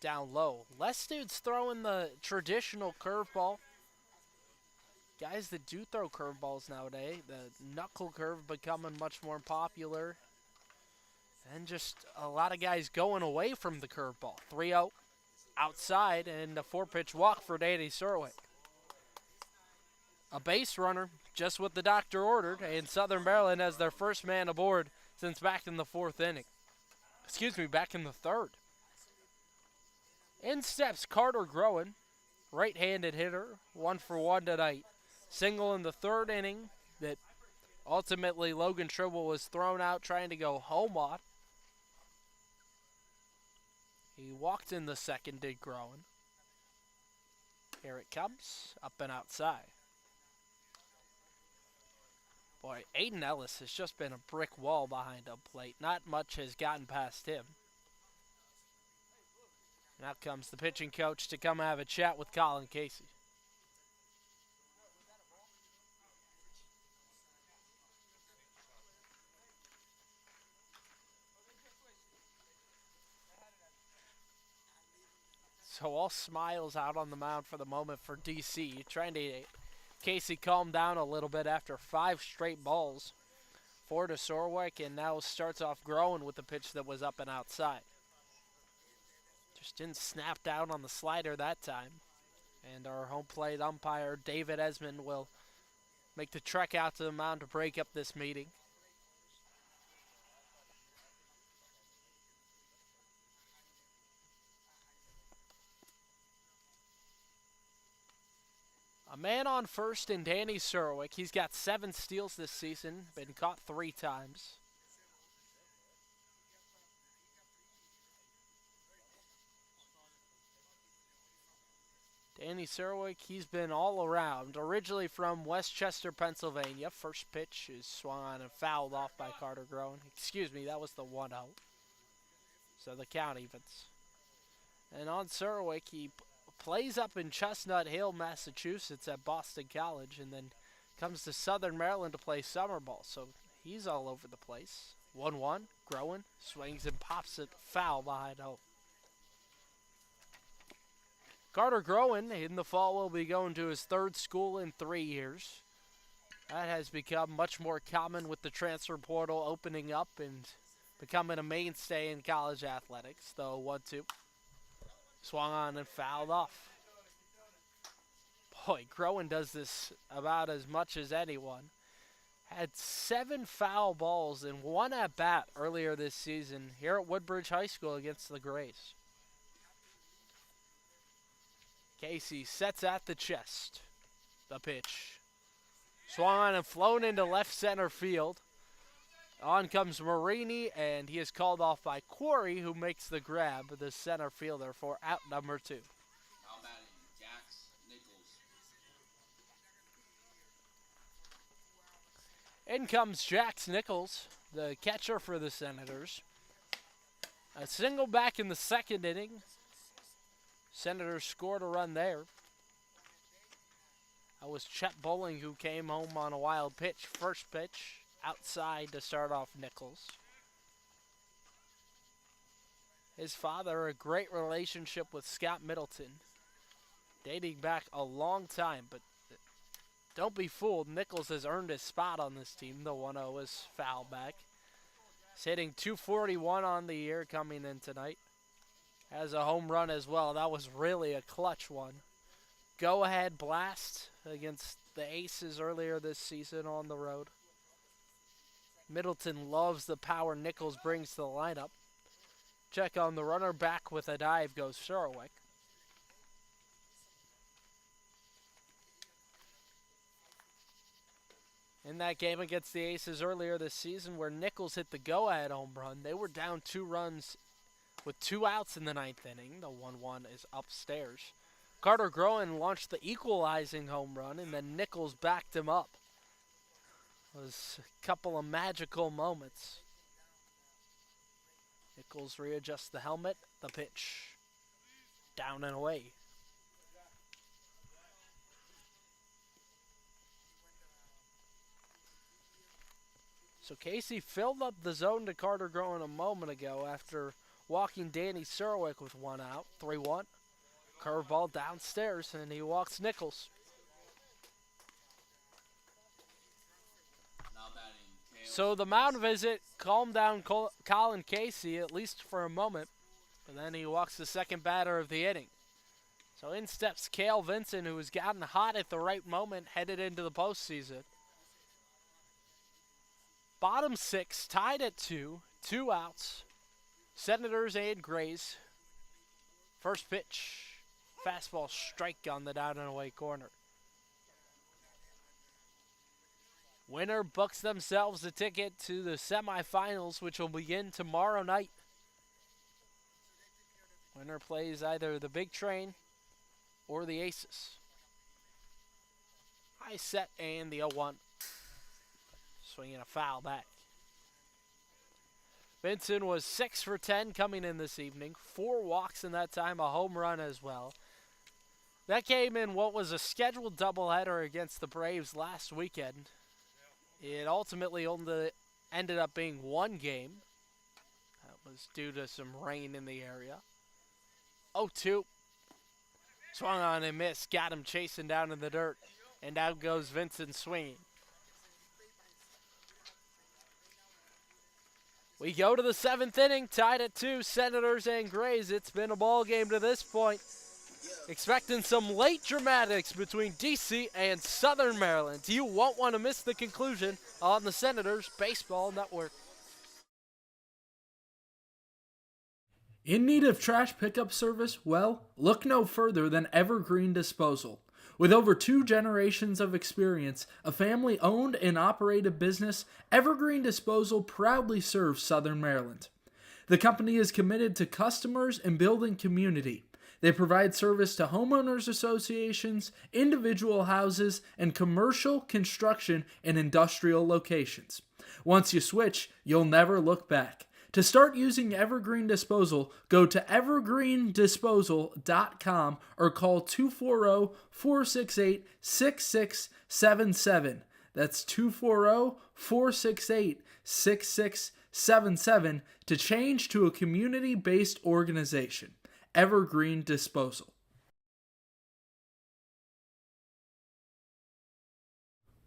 down low. Less dudes throwing the traditional curveball. Guys that do throw curveballs nowadays. The knuckle curve becoming much more popular. And just a lot of guys going away from the curveball. 3-0 outside and a 4-pitch walk for Danny Serwick. A base runner, just what the doctor ordered, and Southern Maryland has their first man aboard since back in the 4th inning. Back in the 3rd. In steps Carter Groen, right-handed hitter, 1 for 1 tonight. Single in the 3rd inning that ultimately Logan Tribble was thrown out trying to go home on. He walked in the 2nd, did Groen. Here it comes, up and outside. Boy, Aiden Ellis has just been a brick wall behind home plate. Not much has gotten past him. Now comes the pitching coach to come have a chat with Colin Casey. So all smiles out on the mound for the moment for DC, trying to Casey calm down a little bit after 5 straight balls. 4 to Serwick, and now starts off Groen with the pitch that was up and outside. Just didn't snap down on the slider that time. And our home plate umpire, David Esmond, will make the trek out to the mound to break up this meeting. A man on first in Danny Serwick. He's got 7 steals this season, been caught 3 times. Danny Serwick, he's been all around. Originally from Westchester, Pennsylvania. First pitch is swung on and fouled off by Carter Groen. That was the 1-0. So the count evens. And on Serwick, he plays up in Chestnut Hill, Massachusetts at Boston College, and then comes to Southern Maryland to play summer ball. So he's all over the place. 1-1, Groen swings and pops it foul behind home. Carter Groen in the fall will be going to his 3rd school in 3 years. That has become much more common with the transfer portal opening up and becoming a mainstay in college athletics. The 1-2. Swung on and fouled off. Boy, Groen does this about as much as anyone. Had 7 foul balls and 1 at-bat earlier this season here at Woodbridge High School against the Grays. Casey sets at the chest. The pitch. Swung on and flown into left center field. On comes Marini, and he is called off by Quarry, who makes the grab, the center fielder, for out number 2. Now batting, Jax Nichols. In comes Jax Nichols, the catcher for the Senators. A single back in the second inning. Senators scored a run there. That was Chet Bowling who came home on a wild pitch. First pitch outside to start off Nichols. His father, a great relationship with Scott Middleton, dating back a long time, but don't be fooled. Nichols has earned his spot on this team. The 1-0 is foul back. He's hitting .241 on the year coming in tonight. Has a home run as well. That was really a clutch one. Go-ahead blast against the Aces earlier this season on the road. Middleton loves the power Nichols brings to the lineup. Check on the runner, back with a dive goes Surowick. In that game against the Aces earlier this season where Nichols hit the go-ahead home run, they were down 2 runs with 2 outs in the 9th inning. The 1-1 is upstairs. Carter Groen launched the equalizing home run, and then Nichols backed him up. It was a couple of magical moments. Nichols readjusts the helmet, the pitch, down and away. So Casey filled up the zone to Carter Groen a moment ago after walking Danny Surowick with 1 out, 3-1. Curveball downstairs, and he walks Nichols. Now batting, Kale. So the mound visit calmed down Colin Casey, at least for a moment, and then he walks the second batter of the inning. So in steps Cale Vincent, who has gotten hot at the right moment, headed into the postseason. Bottom 6, tied at 2, 2 outs. Senators and Grays. First pitch, fastball strike on the down and away corner. Winner books themselves a ticket to the semifinals, which will begin tomorrow night. Winner plays either the Big Train or the Aces. High set and the 0-1. Swinging a foul back. Vincent was 6 for 10 coming in this evening. 4 walks in that time, a home run as well. That came in what was a scheduled doubleheader against the Braves last weekend. It ultimately only ended up being 1 game. That was due to some rain in the area. 0-2. Swung on and missed. Got him chasing down in the dirt. And out goes Vincent swinging. We go to the 7th inning, tied at 2, Senators and Grays. It's been a ball game to this point. Expecting some late dramatics between DC and Southern Maryland. You won't want to miss the conclusion on the Senators Baseball Network. In need of trash pickup service? Well, look no further than Evergreen Disposal. With over 2 generations of experience, a family-owned and operated business, Evergreen Disposal proudly serves Southern Maryland. The company is committed to customers and building community. They provide service to homeowners associations, individual houses, and commercial, construction, and industrial locations. Once you switch, you'll never look back. To start using Evergreen Disposal, go to evergreendisposal.com or call 240-468-6677. That's 240-468-6677 to change to a community-based organization. Evergreen Disposal.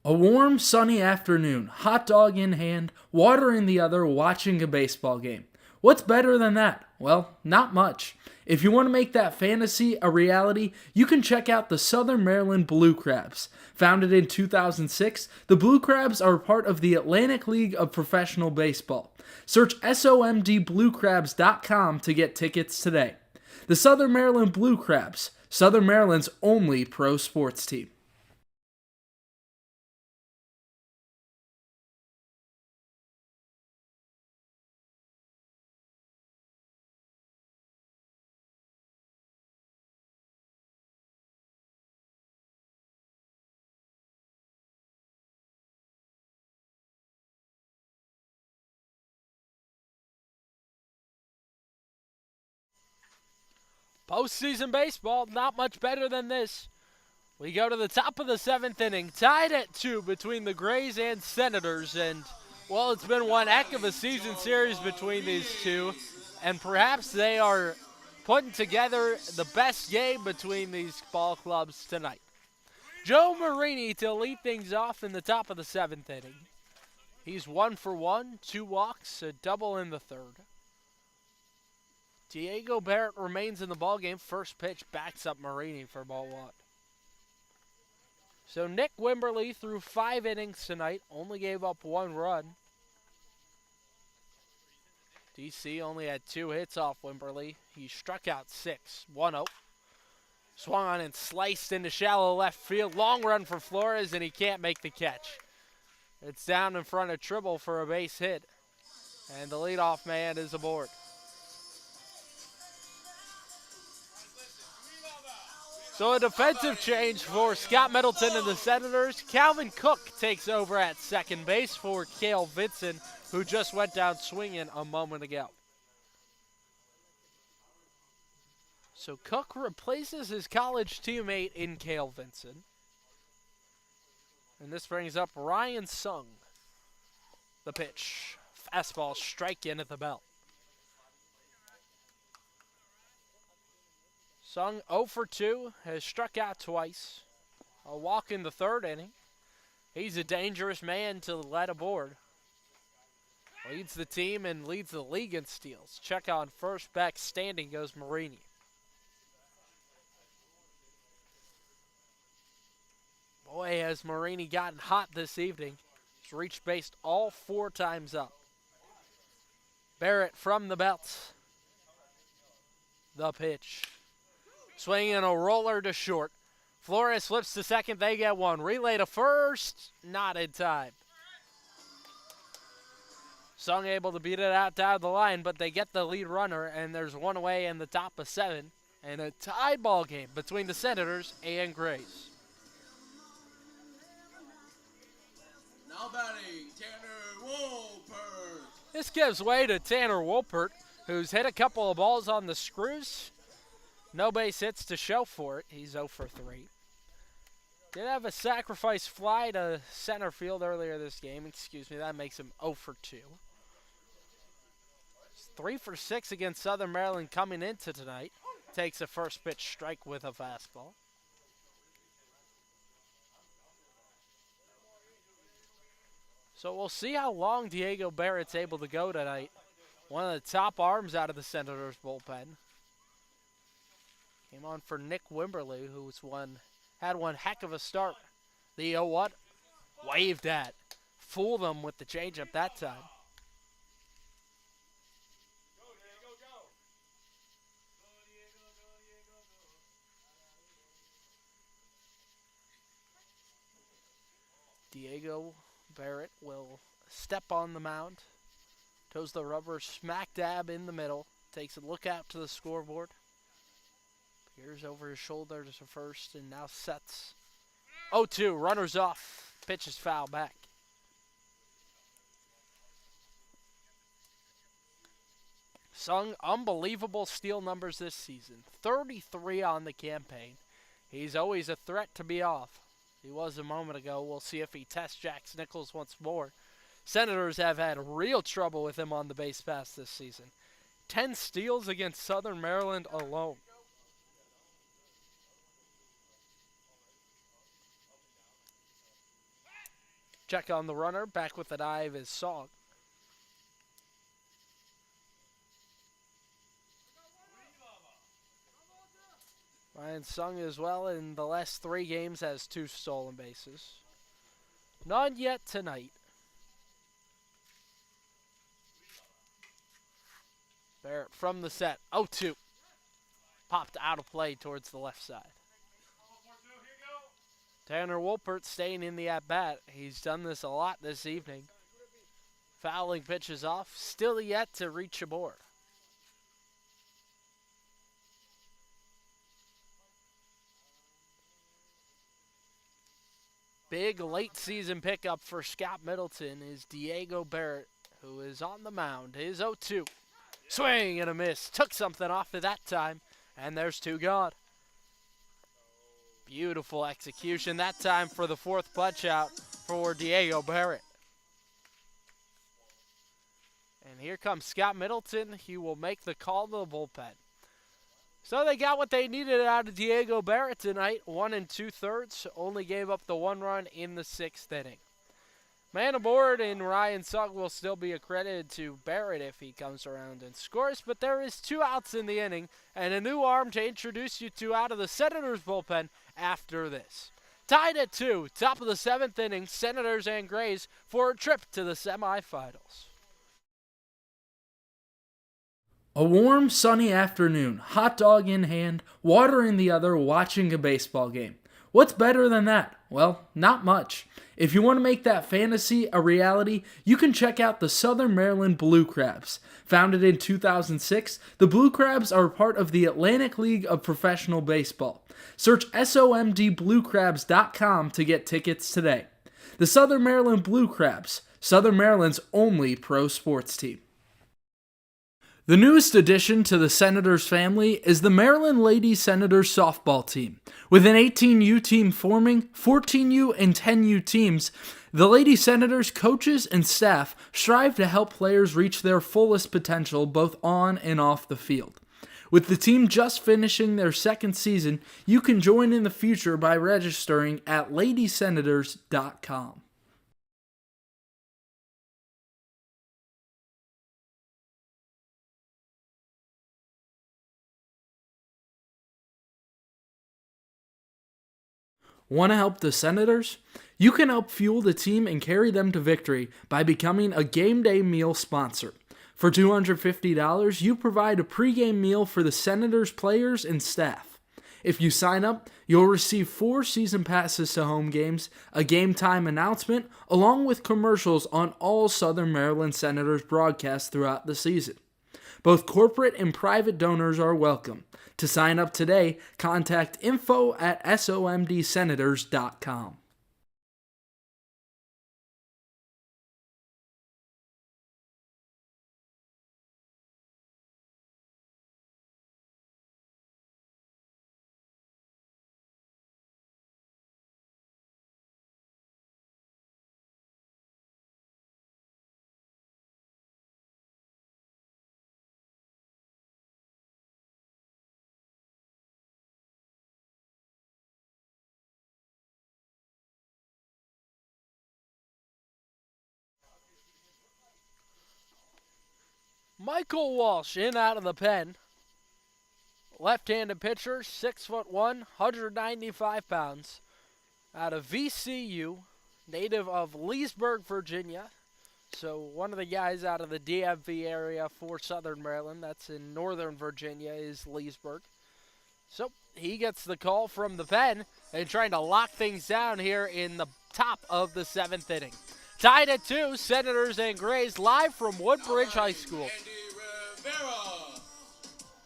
A warm, sunny afternoon, hot dog in hand, water in the other, watching a baseball game. What's better than that? Well, not much. If you want to make that fantasy a reality, you can check out the Southern Maryland Blue Crabs. Founded in 2006, the Blue Crabs are part of the Atlantic League of Professional Baseball. Search SOMDBlueCrabs.com to get tickets today. The Southern Maryland Blue Crabs, Southern Maryland's only pro sports team. Postseason baseball, not much better than this. We go to the top of the 7th inning, tied at 2 between the Grays and Senators, and, well, it's been one heck of a season series between these two, and perhaps they are putting together the best game between these ball clubs tonight. Joe Marini to lead things off in the top of the 7th inning. He's 1 for 1, 2 walks, a double in the 3rd. Diego Barrett remains in the ballgame. First pitch backs up Marini for ball 1. So Nick Wimberly threw 5 innings tonight, only gave up 1 run. DC only had 2 hits off Wimberly. He struck out 6, 1-0. Swung on and sliced into shallow left field. Long run for Flores, and he can't make the catch. It's down in front of Tribble for a base hit, and the leadoff man is aboard. So a defensive change for Scott Middleton and the Senators. Calvin Cook takes over at second base for Cale Vinson, who just went down swinging a moment ago. So Cook replaces his college teammate in Cale Vinson. And this brings up Ryan Sung. The pitch. Fastball strike in at the belt. Sung 0 for 2, has struck out twice. A walk in the 3rd inning. He's a dangerous man to let aboard. Leads the team and leads the league in steals. Check on first, back standing goes Marini. Boy, has Marini gotten hot this evening. He's reached base all 4 times up. Barrett from the belt. The pitch. Swinging a roller to short. Flores flips to second. They get 1. Relay to first. Not in time. Sung able to beat it out down the line, but they get the lead runner, and there's 1 away in the top of 7. And a tied ball game between the Senators and Grays. Now batting, Tanner Wolpert. This gives way to Tanner Wolpert, who's hit a couple of balls on the screws. No base hits to show for it. He's 0 for 3. Did have a sacrifice fly to center field earlier this game. Excuse me, that makes him 0 for 2. He's 3 for 6 against Southern Maryland coming into tonight. Takes a first pitch strike with a fastball. So we'll see how long Diego Barrett's able to go tonight. One of the top arms out of the Senators bullpen. Came on for Nick Wimberly, who's had one heck of a start. The 0-1 waved at. Fooled them with the changeup that time. Diego Barrett will step on the mound. Toes the rubber smack dab in the middle. Takes a look out to the scoreboard. Peers over his shoulder to first and now sets. 0-2, runners off. Pitch is foul back. Sung unbelievable steal numbers this season. 33 on the campaign. He's always a threat to be off. He was a moment ago. We'll see if he tests Jax Nichols once more. Senators have had real trouble with him on the base pass this season. 10 steals against Southern Maryland alone. Check on the runner. Back with the dive is Song. Ryan Sung as well in the last 3 games has 2 stolen bases. None yet tonight. Barrett from the set. 0-2. Popped out of play towards the left side. Tanner Wolpert staying in the at-bat. He's done this a lot this evening. Fouling pitches off. Still yet to reach a board. Big late season pickup for Scott Middleton is Diego Barrett, who is on the mound. His 0-2. Swing and a miss. Took something off at that time, and there's 2 gone. Beautiful execution that time for the 4th punch out for Diego Barrett. And here comes Scott Middleton. He will make the call to the bullpen. So they got what they needed out of Diego Barrett tonight. 1 2/3. Only gave up the 1 run in the 6th inning. Man aboard, and Ryan Sugg will still be accredited to Barrett if he comes around and scores. But there is 2 outs in the inning and a new arm to introduce you to out of the Senators bullpen after this. Tied at 2, top of the 7th inning, Senators and Grays for a trip to the semifinals. A warm, sunny afternoon, hot dog in hand, water in the other, watching a baseball game. What's better than that? Well, not much. If you want to make that fantasy a reality, you can check out the Southern Maryland Blue Crabs. Founded in 2006, the Blue Crabs are part of the Atlantic League of Professional Baseball. Search SOMDBlueCrabs.com to get tickets today. The Southern Maryland Blue Crabs, Southern Maryland's only pro sports team. The newest addition to the Senators family is the Maryland Lady Senators softball team. With an 18U team forming, 14U and 10U teams, the Lady Senators coaches and staff strive to help players reach their fullest potential both on and off the field. With the team just finishing their 2nd season, you can join in the future by registering at ladysenators.com. Want to help the Senators? You can help fuel the team and carry them to victory by becoming a game day meal sponsor. For $250, you provide a pregame meal for the Senators players and staff. If you sign up, you'll receive 4 season passes to home games, a game time announcement, along with commercials on all Southern Maryland Senators broadcasts throughout the season. Both corporate and private donors are welcome. To sign up today, contact info@somdsenators.com. Michael Walsh in out of the pen. Left-handed pitcher, 6'1", 195 pounds. Out of VCU, native of Leesburg, Virginia. So one of the guys out of the DMV area for Southern Maryland, that's in Northern Virginia, is Leesburg. So he gets the call from the pen and trying to lock things down here in the top of the 7th inning. Tied at 2, Senators and Grays live from Woodbridge High School.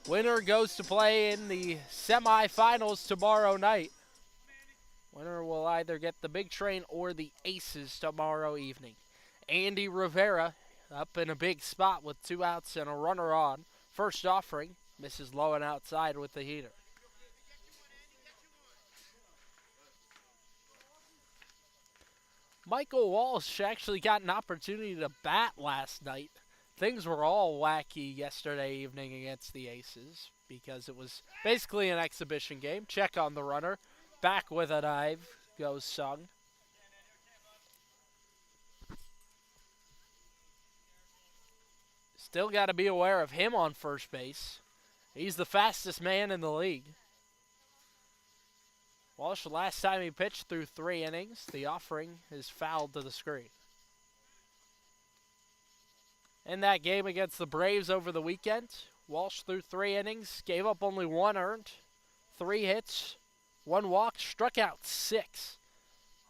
Winner goes to play in the semifinals tomorrow night. Winner will either get the Big Train or the Aces tomorrow evening. Andy Rivera up in a big spot with 2 outs and a runner on. First offering, misses low and outside with the heater. Michael Walsh actually got an opportunity to bat last night. Things were all wacky yesterday evening against the Aces because it was basically an exhibition game. Check on the runner. Back with a dive goes Sung. Still got to be aware of him on first base. He's the fastest man in the league. Walsh, the last time he pitched through 3 innings, the offering is fouled to the screen. In that game against the Braves over the weekend, Walsh threw 3 innings, gave up only 1 earned, 3 hits, 1 walk, struck out 6.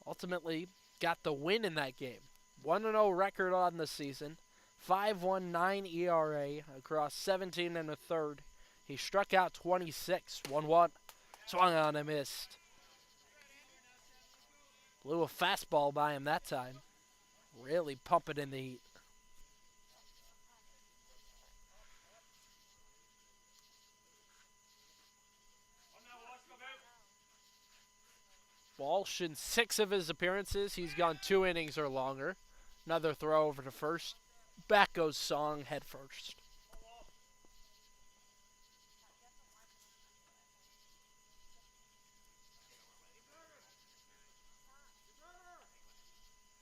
Ultimately got the win in that game. 1-0 record on the season, 5.19 ERA across 17 and a third. He struck out 26, 1-1, swung on and missed. Blew a fastball by him that time. Really pumping in the heat. Walsh, in 6 of his appearances, he's gone 2 innings or longer. Another throw over to first. Back goes Song head first.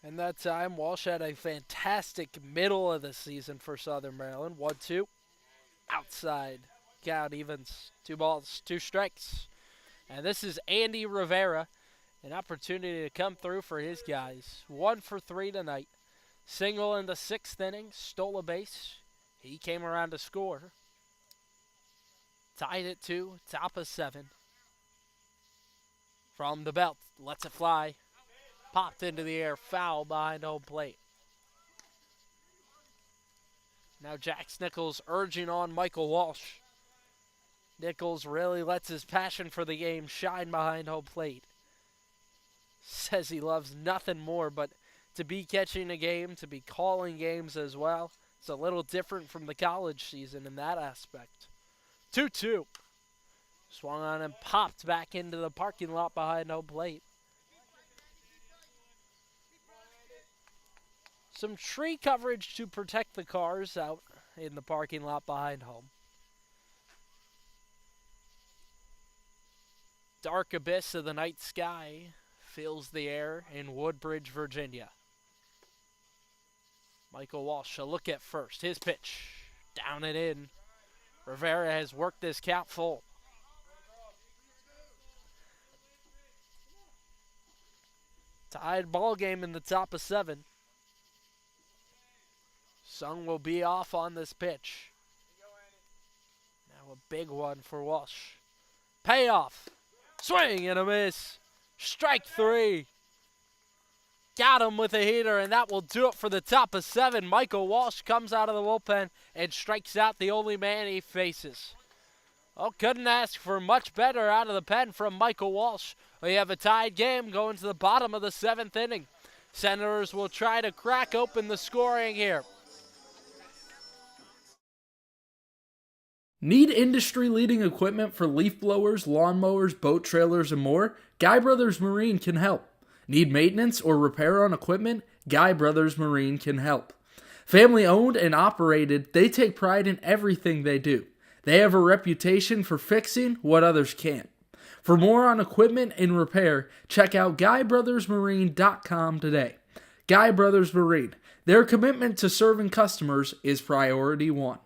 And that time, Walsh had a fantastic middle of the season for Southern Maryland. 1-2. Outside. Count evens. 2 balls, 2 strikes. And this is Andy Rivera. An opportunity to come through for his guys. 1 for 3 tonight. Single in the 6th inning. Stole a base. He came around to score. Tied at 2. Top of 7. From the belt. Lets it fly. Popped into the air. Foul behind home plate. Now Jax Nichols urging on Michael Walsh. Nichols really lets his passion for the game shine behind home plate. Says he loves nothing more but to be catching a game, to be calling games as well. It's a little different from the college season in that aspect. 2-2. Swung on and popped back into the parking lot behind home plate. Some tree coverage to protect the cars out in the parking lot behind home. Dark abyss of the night sky fills the air in Woodbridge, Virginia. Michael Walsh, a look at first. His pitch, down and in. Rivera has worked this count full. Tied ball game in the top of 7. Sung will be off on this pitch. Now a big one for Walsh. Payoff. Swing and a miss. Strike 3. Got him with a heater, and that will do it for the top of 7. Michael Walsh comes out of the bullpen and strikes out the only man he faces. Oh, couldn't ask for much better out of the pen from Michael Walsh. We have a tied game going to the bottom of the 7th inning. Senators will try to crack open the scoring here. Need industry-leading equipment for leaf blowers, lawnmowers, boat trailers, and more? Guy Brothers Marine can help. Need maintenance or repair on equipment? Guy Brothers Marine can help. Family-owned and operated, they take pride in everything they do. They have a reputation for fixing what others can't. For more on equipment and repair, check out GuyBrothersMarine.com today. Guy Brothers Marine. Their commitment to serving customers is priority 1.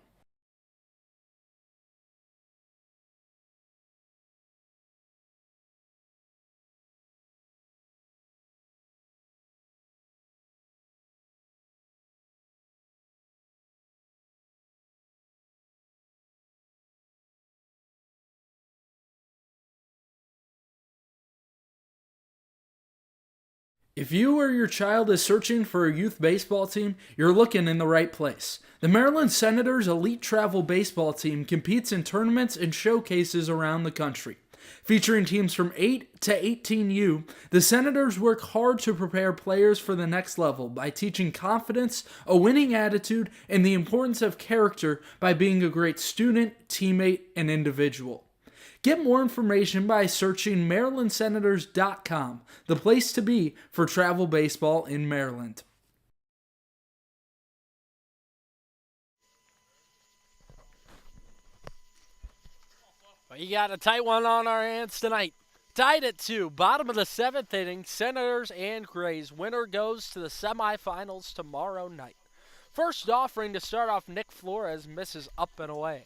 If you or your child is searching for a youth baseball team, you're looking in the right place. The Maryland Senators Elite Travel Baseball Team competes in tournaments and showcases around the country. Featuring teams from 8 to 18U, the Senators work hard to prepare players for the next level by teaching confidence, a winning attitude, and the importance of character by being a great student, teammate, and individual. Get more information by searching MarylandSenators.com, the place to be for travel baseball in Maryland. Well, you got a tight one on our hands tonight. Tied at 2, bottom of the 7th inning, Senators and Grays. Winner goes to the semifinals tomorrow night. First offering to start off, Nick Flores misses up and away.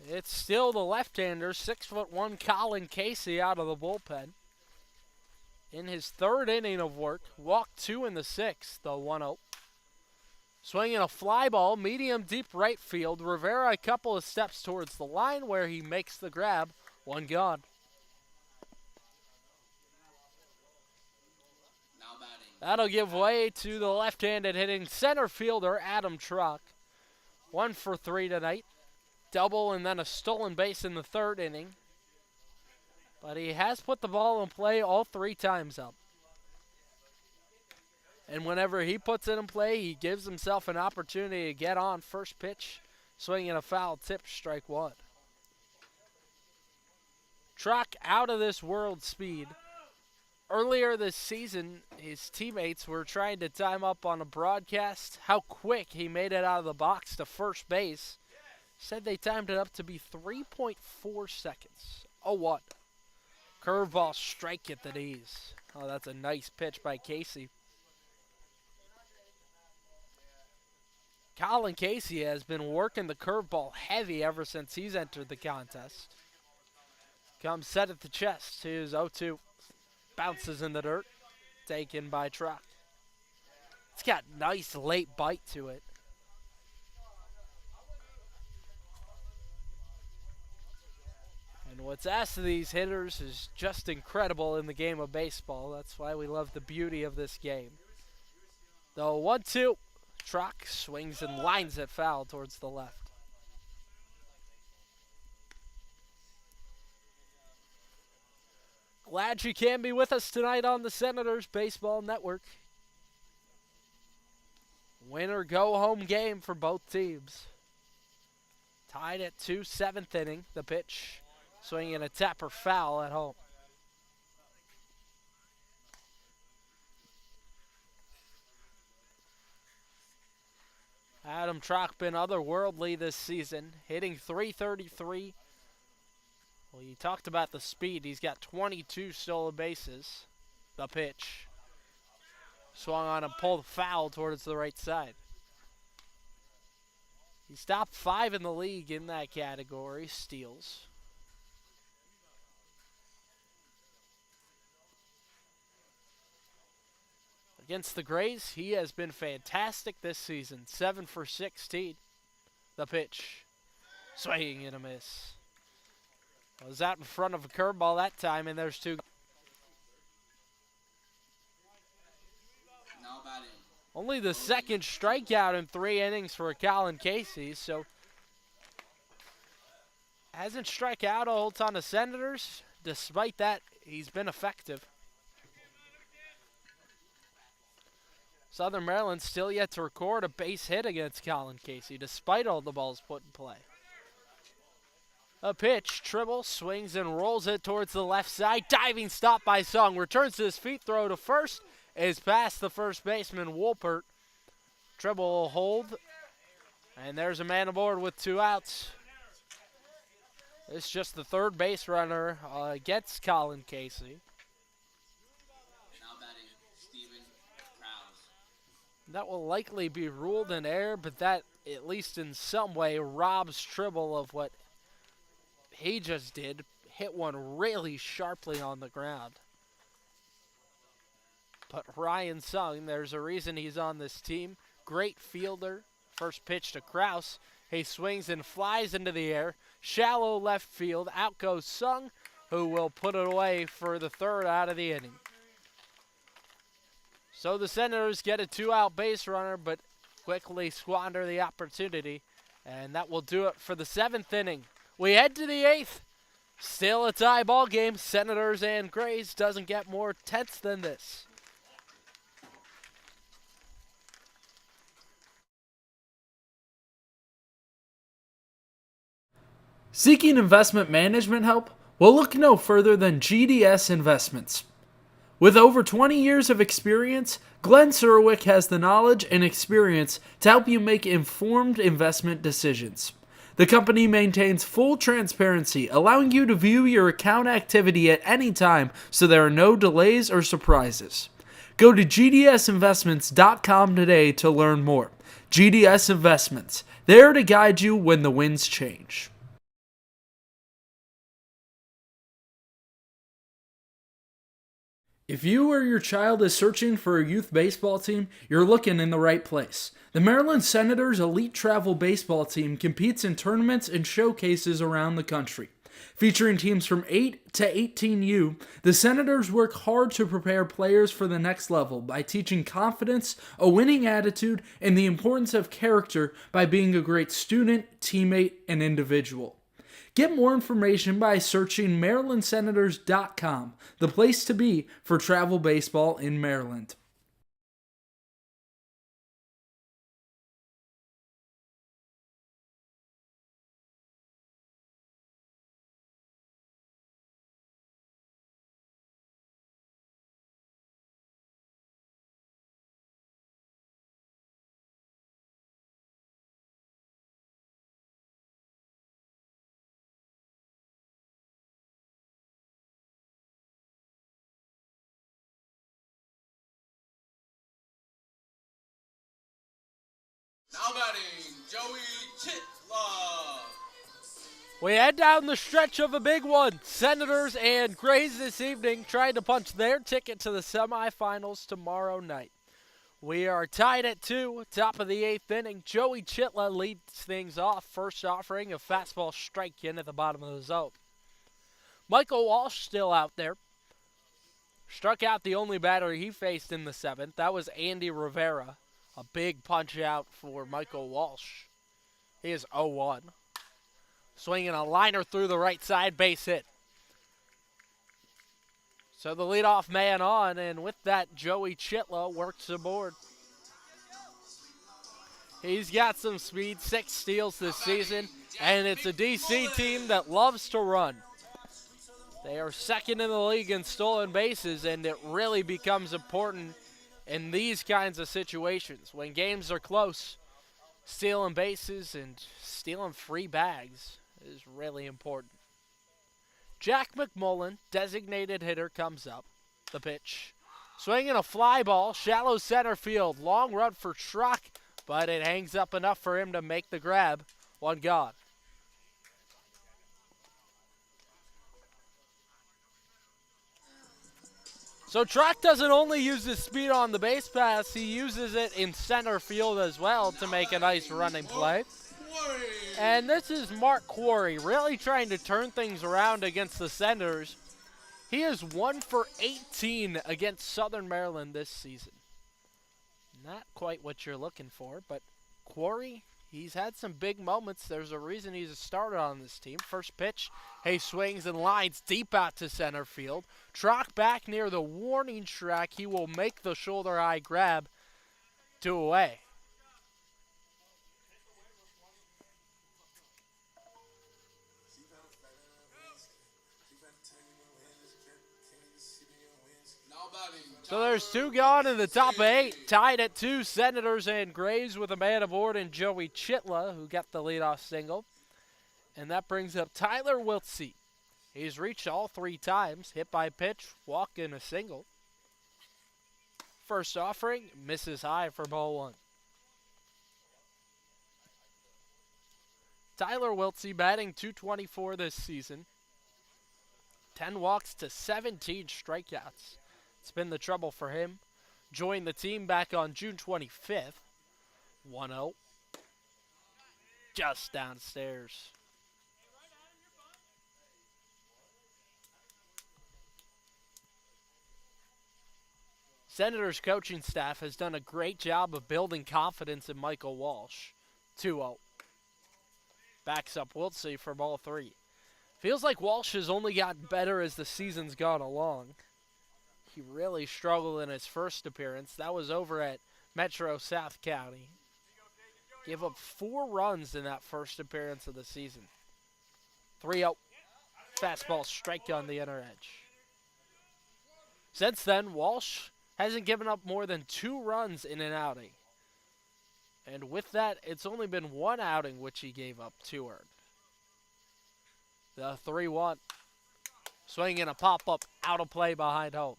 It's still the left-hander, 6'1", Colin Casey out of the bullpen. In his third inning of work, walked 2 in the 6th, the 1-0. Swinging a fly ball, medium deep right field. Rivera a couple of steps towards the line where he makes the grab. 1 gone. Now batting. That'll give way to the left-handed hitting center fielder Adam Truck. 1 for 3 tonight. Double and then a stolen base in the third inning. But he has put the ball in play all 3 times up. And whenever he puts it in play, he gives himself an opportunity to get on first pitch, swinging a foul tip, strike 1. Truck out of this world speed. Earlier this season, his teammates were trying to time up on a broadcast how quick he made it out of the box to first base. Said they timed it up to be 3.4 seconds. 0-1. Curveball strike at the knees. Oh, that's a nice pitch by Casey. Colin Casey has been working the curveball heavy ever since he's entered the contest. Comes set at the chest. Here's 0-2. Bounces in the dirt. Taken by Truck. It's got nice late bite to it. And what's asked of these hitters is just incredible in the game of baseball. That's why we love the beauty of this game. The 1-2. Truck swings and lines it foul towards the left. Glad you can be with us tonight on the Senators Baseball Network. Win or go home game for both teams. Tied at 2, 7th inning. The pitch. Swinging a tapper foul at home. Adam Truck been otherworldly this season, hitting .333. Well, you talked about the speed. He's got 22 stolen bases. The pitch. Swung on and pulled foul towards the right side. He's top 5 in the league in that category, steals. Against the Grays, he has been fantastic this season. 7 for 16. The pitch. Swinging and a miss. Was out in front of a curveball that time, and there's 2. Now batting. Only the second strikeout in 3 innings for Colin Casey, so hasn't struck out a whole ton of Senators. Despite that, he's been effective. Southern Maryland still yet to record a base hit against Colin Casey, despite all the balls put in play. A pitch, Tribble swings and rolls it towards the left side. Diving stop by Sung. Returns to his feet, throw to first. Is past the first baseman, Wolpert. Tribble will hold. And there's a man aboard with 2 outs. It's just the third base runner against Colin Casey. Now batting. Stephen Krause. That will likely be ruled in error, but that, at least in some way, robs Tribble of what he just did. Hit one really sharply on the ground. But Ryan Sung, there's a reason he's on this team. Great fielder. First pitch to Krause. He swings and flies into the air. Shallow left field. Out goes Sung, who will put it away for the 3rd out of the inning. So the Senators get a 2-out base runner, but quickly squander the opportunity. And that will do it for the 7th inning. We head to the 8th. Still a tie ball game. Senators and Grays doesn't get more tense than this. Seeking investment management help? Well, look no further than GDS Investments. With over 20 years of experience, Glenn Surwick has the knowledge and experience to help you make informed investment decisions. The company maintains full transparency, allowing you to view your account activity at any time so there are no delays or surprises. Go to gdsinvestments.com today to learn more. GDS Investments, there to guide you when the winds change. If you or your child is searching for a youth baseball team, you're looking in the right place. The Maryland Senators Elite Travel Baseball Team competes in tournaments and showcases around the country. Featuring teams from 8 to 18U, the Senators work hard to prepare players for the next level by teaching confidence, a winning attitude, and the importance of character by being a great student, teammate, and individual. Get more information by searching MarylandSenators.com, the place to be for travel baseball in Maryland. Now batting, Joey Chitla. We head down the stretch of a big one. Senators and Grays this evening trying to punch their ticket to the semifinals tomorrow night. We are tied at 2, top of the 8th inning. Joey Chitla leads things off, first offering a fastball strike in at the bottom of the zone. Michael Walsh still out there. Struck out the only batter he faced in the 7th. That was Andy Rivera. A big punch out for Michael Walsh. He is 0-1. Swinging a liner through the right side, base hit. So the leadoff man on, and with that, Joey Chitla works aboard. He's got some speed, 6 steals this season, and it's a DC team that loves to run. They are second in the league in stolen bases, and it really becomes important in these kinds of situations. When games are close, stealing bases and stealing free bags is really important. Jack McMullen, designated hitter, comes up. The pitch. Swinging a fly ball, shallow center field. Long run for Schrock, but it hangs up enough for him to make the grab. One gone. So Trock doesn't only use his speed on the base pass, he uses it in center field as well to make a nice running play. And this is Mark Quarry really trying to turn things around against the Senators. He is 1 for 18 against Southern Maryland this season. Not quite what you're looking for, but Quarry, he's had some big moments. There's a reason he's a starter on this team. First pitch, he swings and lines deep out to center field. Trock back near the warning track. He will make the shoulder high grab. 2 away. So there's 2 gone in the top of 8. Tied at 2, Senators and Grays with a man aboard and Joey Chitla, who got the leadoff single. And that brings up Tyler Wiltsey. He's reached all 3 times. Hit by pitch, walk, and a single. First offering, misses high for ball 1. Tyler Wiltsey batting .224 this season. 10 walks to 17 strikeouts. It's been the trouble for him. Joined the team back on June 25th. 1-0. Just downstairs. Senators coaching staff has done a great job of building confidence in Michael Walsh. 2-0. Backs up Wiltsey for ball 3. Feels like Walsh has only gotten better as the season's gone along. He really struggled in his first appearance. That was over at Metro South County. Gave up 4 runs in that first appearance of the season. 3-0. Fastball strike on the inner edge. Since then, Walsh hasn't given up more than 2 runs in an outing. And with that, it's only been 1 outing which he gave up 2 earned. The 3-1. Swinging a pop-up out of play behind home.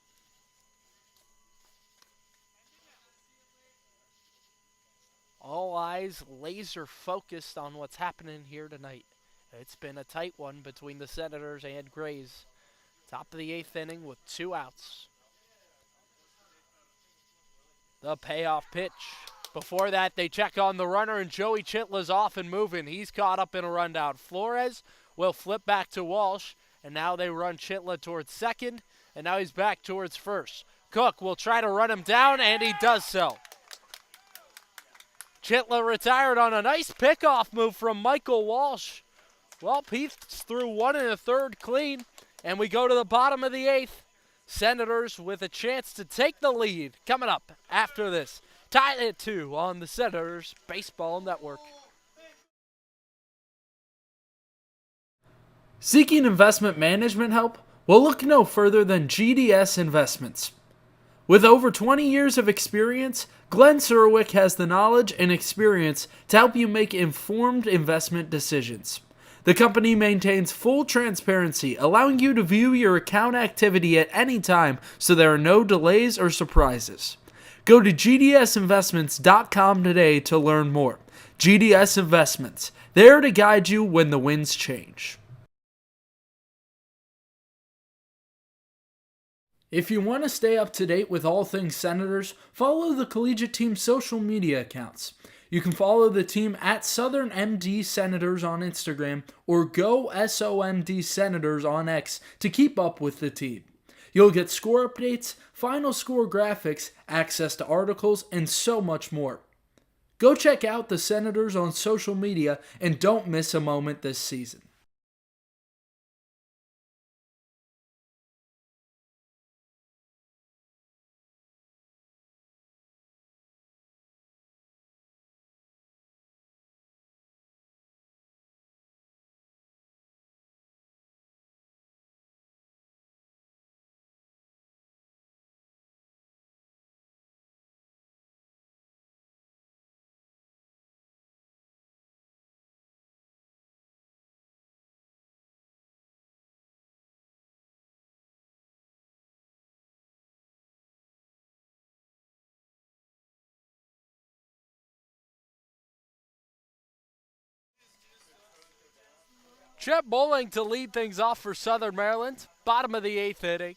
All eyes laser focused on what's happening here tonight. It's been a tight one between the Senators and Grays. Top of the 8th inning with 2 outs. The payoff pitch. Before that, they check on the runner, and Joey Chitla's off and moving. He's caught up in a rundown. Flores will flip back to Walsh, and now they run Chitla towards second, and now he's back towards first. Cook will try to run him down, and he does so. Chitla retired on a nice pickoff move from Michael Walsh. Well, he's through 1 1/3 clean, and we go to the bottom of the 8th. Senators with a chance to take the lead coming up after this. Tied at 2 on the Senators Baseball Network. Seeking investment management help? Well, look no further than GDS Investments. With over 20 years of experience, Glenn Surwick has the knowledge and experience to help you make informed investment decisions. The company maintains full transparency, allowing you to view your account activity at any time so there are no delays or surprises. Go to gdsinvestments.com today to learn more. GDS Investments, there to guide you when the winds change. If you want to stay up to date with all things Senators, follow the collegiate team's social media accounts. You can follow the team at Southern MD Senators on Instagram or Go SOMD Senators on X to keep up with the team. You'll get score updates, final score graphics, access to articles, and so much more. Go check out the Senators on social media and don't miss a moment this season. Chet Bowling to lead things off for Southern Maryland. Bottom of the 8th inning.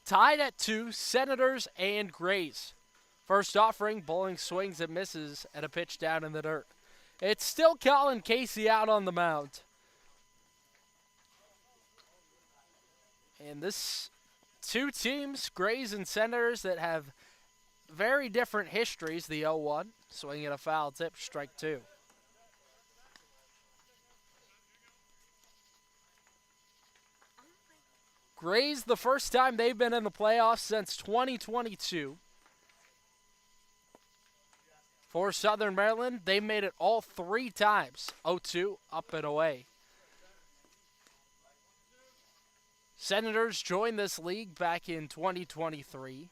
Tied at 2, Senators and Grays. First offering, Bowling swings and misses at a pitch down in the dirt. It's still Colin Casey out on the mound. And this 2 teams, Grays and Senators, that have very different histories. The 0-1, swinging a foul tip, strike 2. Grays, the first time they've been in the playoffs since 2022. For Southern Maryland, they made it all 3 times. 0-2, up and away. Senators joined this league back in 2023.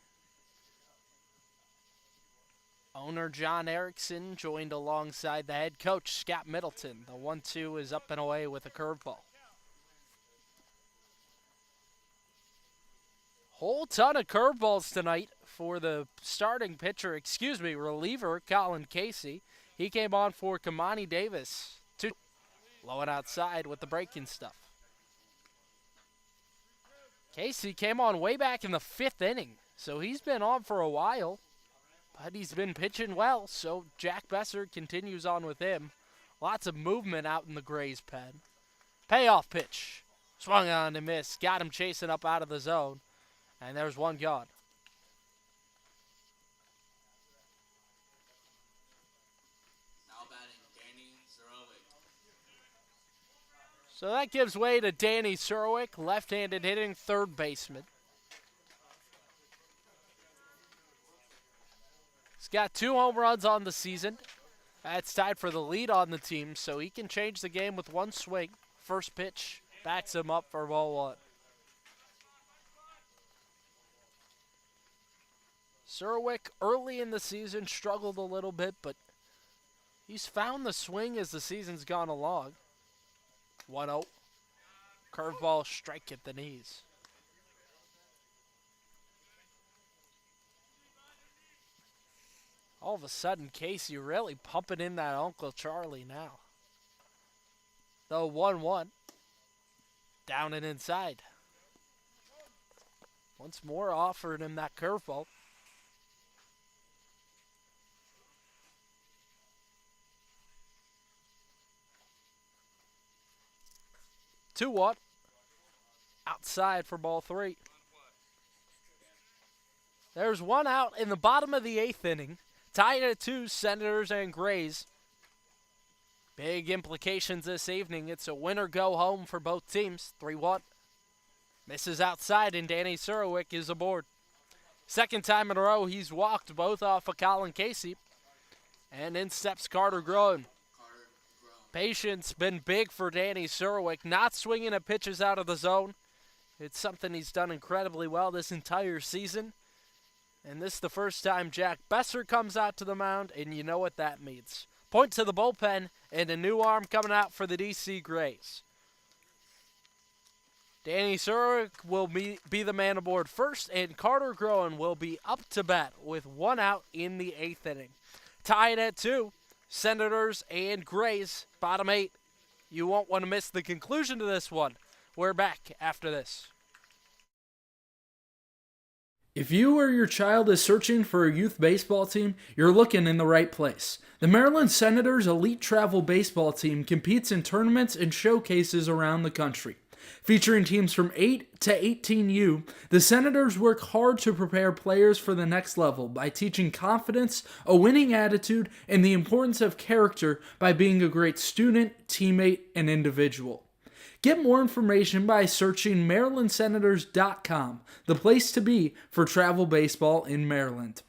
Owner John Erickson joined alongside the head coach, Scott Middleton. The 1-2 is up and away with a curveball. Whole ton of curveballs tonight for the reliever, Colin Casey. He came on for Kamani Davis. Low and outside with the breaking stuff. Casey came on way back in the 5th inning, so he's been on for a while, but he's been pitching well, so Jack Besser continues on with him. Lots of movement out in the Grays pen. Payoff pitch. Swung on and missed. Got him chasing up out of the zone. And there's one gone. Now batting, Danny Surwick. So that gives way to Danny Surwick, left-handed hitting third baseman. He's got 2 home runs on the season. That's tied for the lead on the team, so he can change the game with 1 swing. First pitch backs him up for ball 1. Surwick early in the season struggled a little bit, but he's found the swing as the season's gone along. 1-0. Curveball, strike at the knees. All of a sudden, Casey really pumping in that Uncle Charlie now. The 1-1. Down and inside. Once more offering him that curveball. Two what? Outside for ball 3. There's one out in the bottom of the 8th inning. Tied at 2, Senators and Grays. Big implications this evening. It's a win or go home for both teams. 3-1. Misses outside, and Danny Surowick is aboard. Second time in a row he's walked, both off of Colin Casey. And in steps Carter Groen. Patience been big for Danny Surowick, not swinging at pitches out of the zone. It's something he's done incredibly well this entire season. And this is the first time Jack Besser comes out to the mound, and you know what that means. Point to the bullpen, and a new arm coming out for the DC Grays. Danny Surowick will be the man aboard first, and Carter Groen will be up to bat with one out in the 8th inning. Tied at 2, Senators and Grays, bottom 8. You won't want to miss the conclusion to this one. We're back after this. If you or your child is searching for a youth baseball team, you're looking in the right place. The Maryland Senators Elite Travel Baseball Team competes in tournaments and showcases around the country. Featuring teams from 8 to 18U, the Senators work hard to prepare players for the next level by teaching confidence, a winning attitude, and the importance of character by being a great student, teammate, and individual. Get more information by searching MarylandSenators.com, the place to be for travel baseball in Maryland.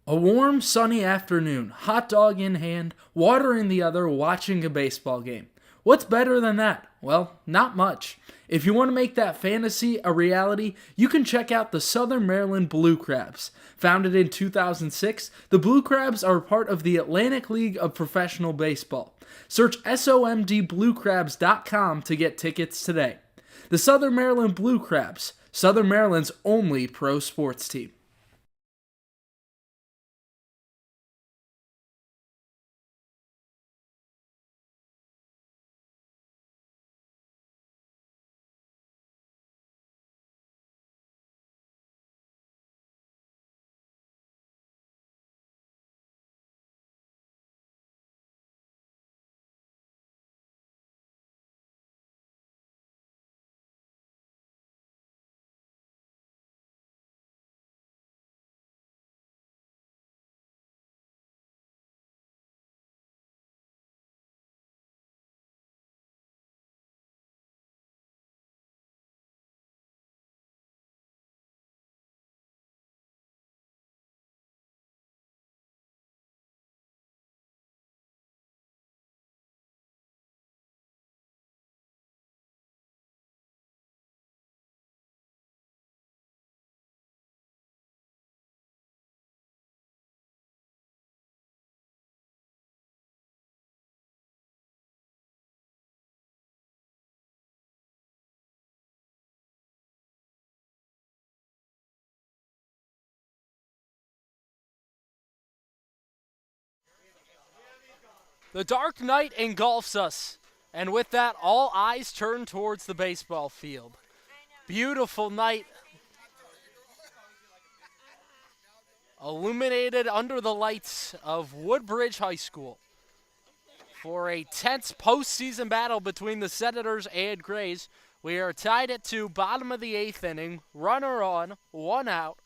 A warm, sunny afternoon, hot dog in hand, water in the other, watching a baseball game. What's better than that? Well, not much. If you want to make that fantasy a reality, you can check out the Southern Maryland Blue Crabs. Founded in 2006, the Blue Crabs are part of the Atlantic League of Professional Baseball. Search SOMDBlueCrabs.com to get tickets today. The Southern Maryland Blue Crabs, Southern Maryland's only pro sports team. The dark night engulfs us, and with that, all eyes turn towards the baseball field. Beautiful night, illuminated under the lights of Woodbridge High School for a tense postseason battle between the Senators and Grays. We are tied at 2, bottom of the 8th inning, runner on, one out.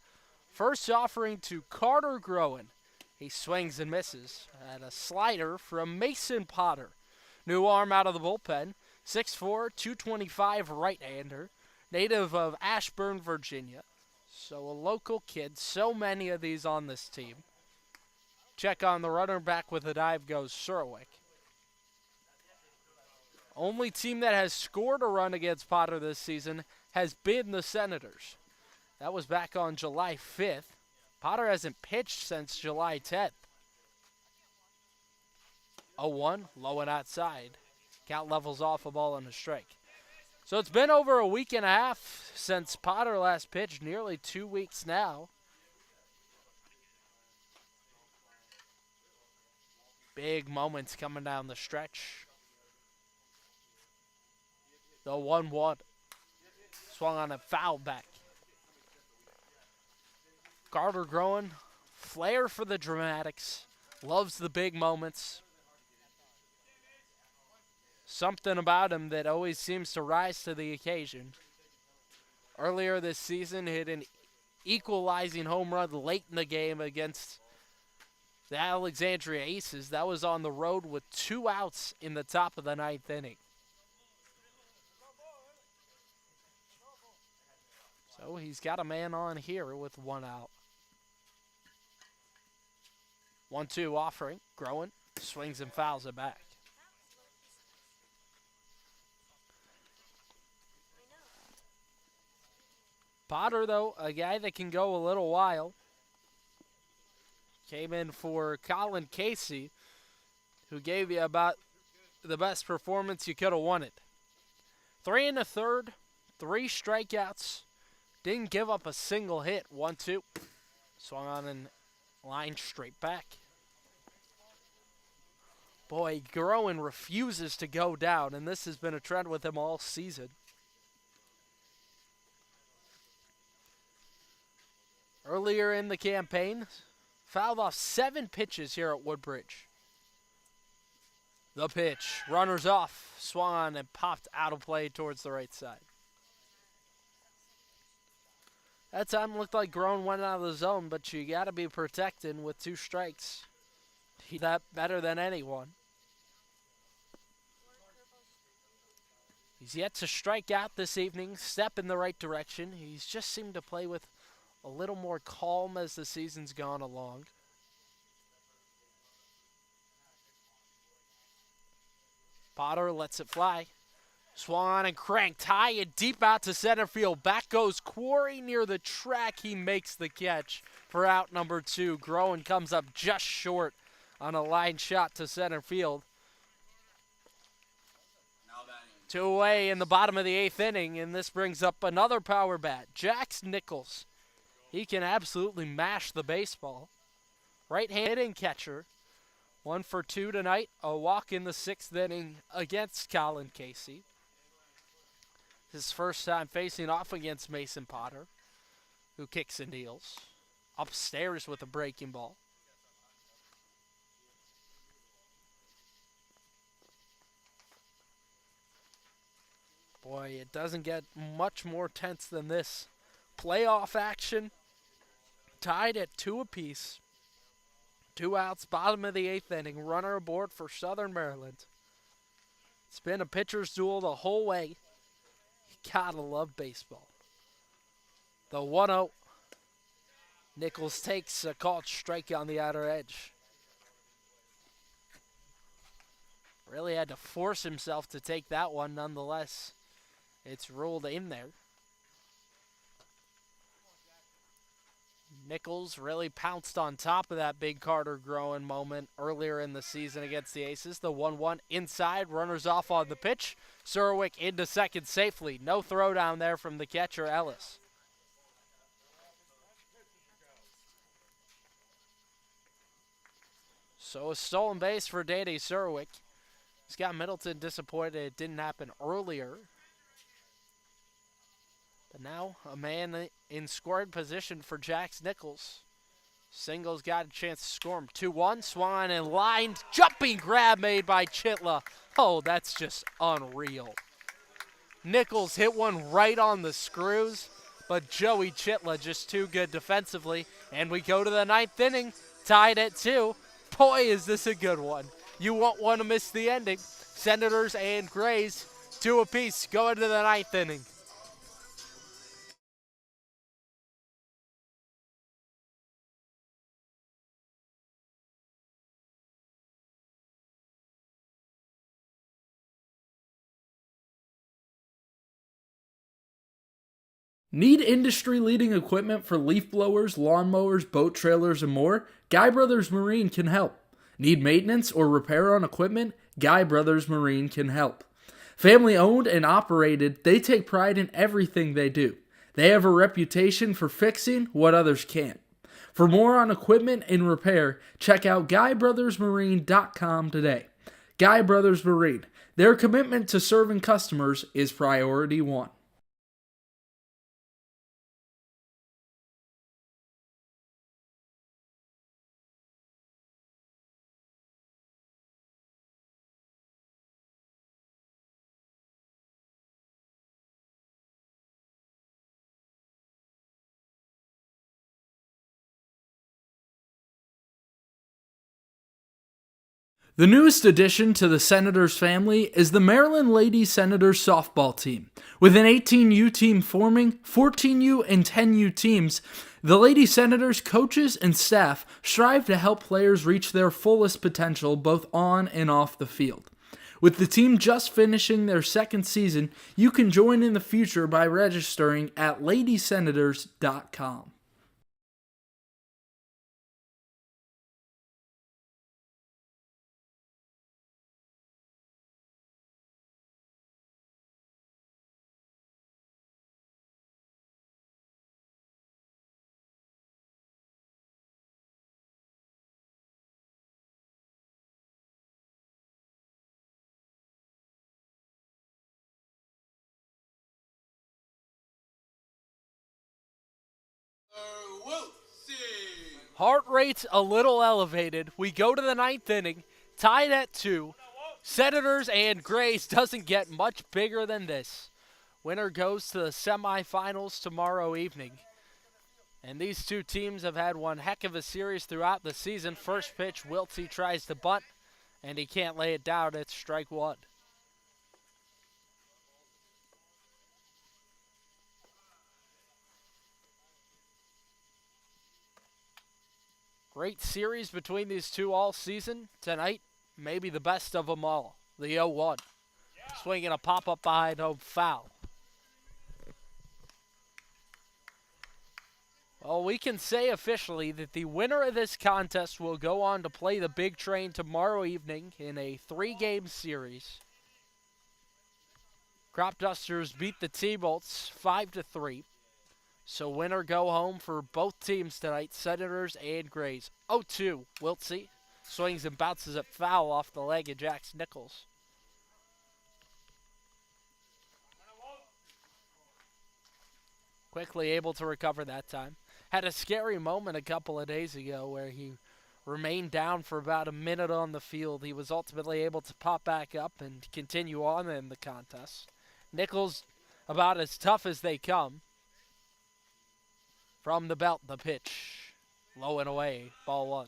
First offering to Carter Groen. He swings and misses at a slider from Mason Potter. New arm out of the bullpen, 6'4", 225 right-hander, native of Ashburn, Virginia. So a local kid, so many of these on this team. Check on the runner, back with a dive goes Surowick. Only team that has scored a run against Potter this season has been the Senators. That was back on July 5th. Potter hasn't pitched since July 10th. 0-1, low and outside. Count levels off a ball and a strike. So it's been over a week and a half since Potter last pitched, nearly 2 weeks now. Big moments coming down the stretch. The 1-1. Swung on a foul back. Carter Groen, flair for the dramatics, loves the big moments. Something about him that always seems to rise to the occasion. Earlier this season, hit an equalizing home run late in the game against the Alexandria Aces. That was on the road with 2 outs in the top of the 9th inning. So he's got a man on here with 1 out. 1-2 offering. Groen swings and fouls it back. Potter, though, a guy that can go a little while. Came in for Colin Casey, who gave you about the best performance you could have wanted. 3 1/3, 3 strikeouts. Didn't give up a single hit. 1-2. Swung on and lined straight back. Boy, Groen refuses to go down, and this has been a trend with him all season. Earlier in the campaign, fouled off 7 pitches here at Woodbridge. The pitch, runners off, swung on and popped out of play towards the right side. That time looked like Groen went out of the zone, but you got to be protecting with 2 strikes. He's that better than anyone. He's yet to strike out this evening, step in the right direction. He's just seemed to play with a little more calm as the season's gone along. Potter lets it fly. Swung on and cranked high and deep out to center field. Back goes Quarry near the track. He makes the catch for out number 2. Groen comes up just short on a line shot to center field. Now batting. 2 away in the bottom of the 8th inning, and this brings up another power bat, Jax Nichols. He can absolutely mash the baseball. Right-handed catcher. 1 for 2 tonight. A walk in the 6th inning against Colin Casey. His first time facing off against Mason Potter, who kicks and deals. Upstairs with a breaking ball. Boy, it doesn't get much more tense than this. Playoff action. Tied at 2 apiece. 2 outs, bottom of the 8th inning. Runner aboard for Southern Maryland. It's been a pitcher's duel the whole way. You gotta love baseball. The 1-0. Nichols takes a called strike on the outer edge. Really had to force himself to take that one nonetheless. It's ruled in there. Nichols really pounced on top of that big Carter Groen moment earlier in the season against the Aces. The 1-1 inside, runners off on the pitch. Surwick into second safely. No throw down there from the catcher, Ellis. So a stolen base for Danny Surwick. Scott Middleton disappointed it didn't happen earlier. But now a man in scoring position for Jax Nichols. Singles got a chance to score him. 2-1, swung and lined. Jumping grab made by Chitla. Oh, that's just unreal. Nichols hit one right on the screws, but Joey Chitla just too good defensively. And we go to the 9th inning, tied at 2. Boy, is this a good one. You won't want to miss the ending. Senators and Grays, 2 apiece, going to the 9th inning. Need industry-leading equipment for leaf blowers, lawnmowers, boat trailers, and more? Guy Brothers Marine can help. Need maintenance or repair on equipment? Guy Brothers Marine can help. Family owned and operated, they take pride in everything they do. They have a reputation for fixing what others can't. For more on equipment and repair, check out GuyBrothersMarine.com today. Guy Brothers Marine. Their commitment to serving customers is priority one. The newest addition to the Senators family is the Maryland Lady Senators softball team. With an 18U team forming, 14U and 10U teams, the Lady Senators coaches and staff strive to help players reach their fullest potential both on and off the field. With the team just finishing their second season, you can join in the future by registering at ladysenators.com. Heart rate's a little elevated. We go to the ninth inning, tied at 2. Senators and Grays doesn't get much bigger than this. Winner goes to the semifinals tomorrow evening. And these two teams have had one heck of a series throughout the season. First pitch, Wiltsey tries to bunt, and he can't lay it down. It's strike one. Great series between these two all season. Tonight, maybe the best of them all. The 0-1. Swinging a pop-up behind home, foul. Well, we can say officially that the winner of this contest will go on to play the Big Train tomorrow evening in a 3-game series. Crop Dusters beat the T-Bolts 5-3. So winner go home for both teams tonight, Senators and Grays. 0-2, Wiltsey swings and bounces it foul off the leg of Jax Nichols. Quickly able to recover that time. Had a scary moment a couple of days ago where he remained down for about a minute on the field. He was ultimately able to pop back up and continue on in the contest. Nichols about as tough as they come. From the belt, the pitch. Low and away, ball one.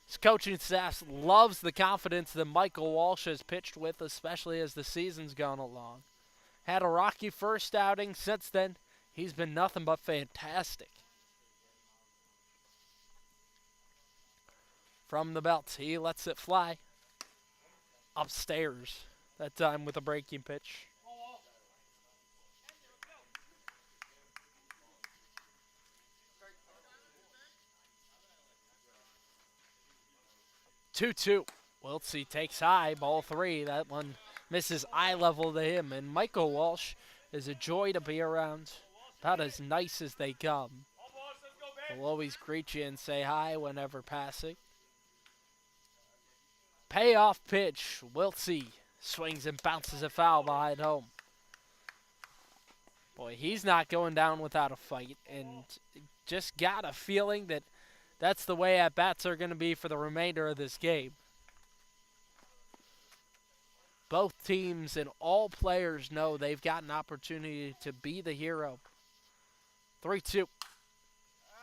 His coaching staff loves the confidence that Michael Walsh has pitched with, especially as the season's gone along. Had a rocky first outing. Since then, he's been nothing but fantastic. From the belt, he lets it fly. Upstairs, that time with a breaking pitch. 2-2. Wiltsey takes high, ball 3. That one misses eye level to him. And Michael Walsh is a joy to be around. About as nice as they come. Will always greet you and say hi whenever passing. Payoff pitch. Wiltsey swings and bounces a foul behind home. Boy, he's not going down without a fight. And just got a feeling that that's the way at-bats are going to be for the remainder of this game. Both teams and all players know they've got an opportunity to be the hero. 3-2.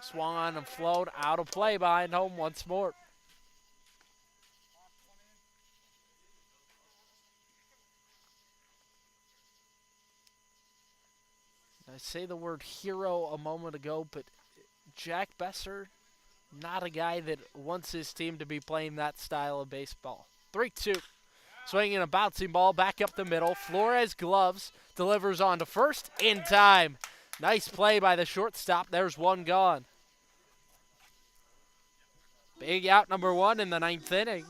Swung on and flowed out of play behind home once more. I say the word hero a moment ago, but Jack Besser, not a guy that wants his team to be playing that style of baseball. 3-2. Swinging a bouncing ball back up the middle. Flores gloves, delivers on to first in time. Nice play by the shortstop. There's one gone. Big out number 1 in the 9th inning.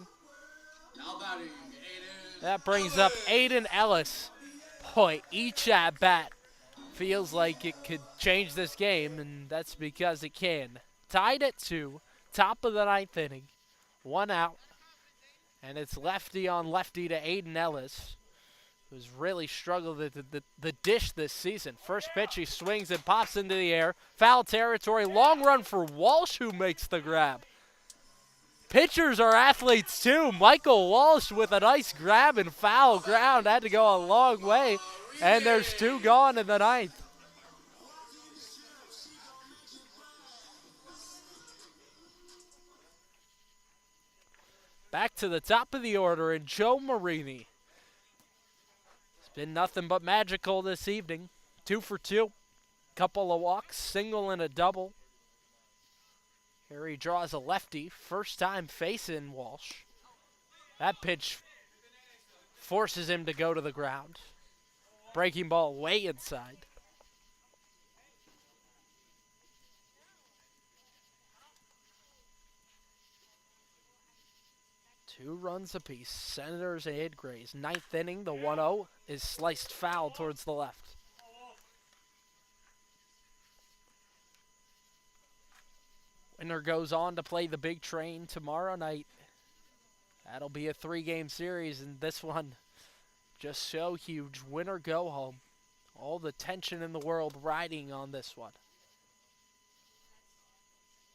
Now batting, Aiden. That brings up Aiden Ellis. Boy, each at bat feels like it could change this game, and that's because it can. Tied at 2, top of the 9th inning, 1 out, and it's lefty on lefty to Aiden Ellis, who's really struggled at the dish this season. First pitch, he swings and pops into the air. Foul territory, long run for Walsh, who makes the grab. Pitchers are athletes too. Michael Walsh with a nice grab and foul ground. Had to go a long way. And there's 2 gone in the 9th. Back to the top of the order, and Joe Marini. It's been nothing but magical this evening. 2 for 2. Couple of walks, single and a double. Here he draws a lefty, first time facing Walsh. That pitch forces him to go to the ground. Breaking ball way inside. Two runs apiece, Senators and Grays. 9th inning, the 1-0 is sliced foul towards the left. Winner goes on to play the Big Train tomorrow night. That'll be a 3-game series, and this one just so huge. Winner go home. All the tension in the world riding on this one.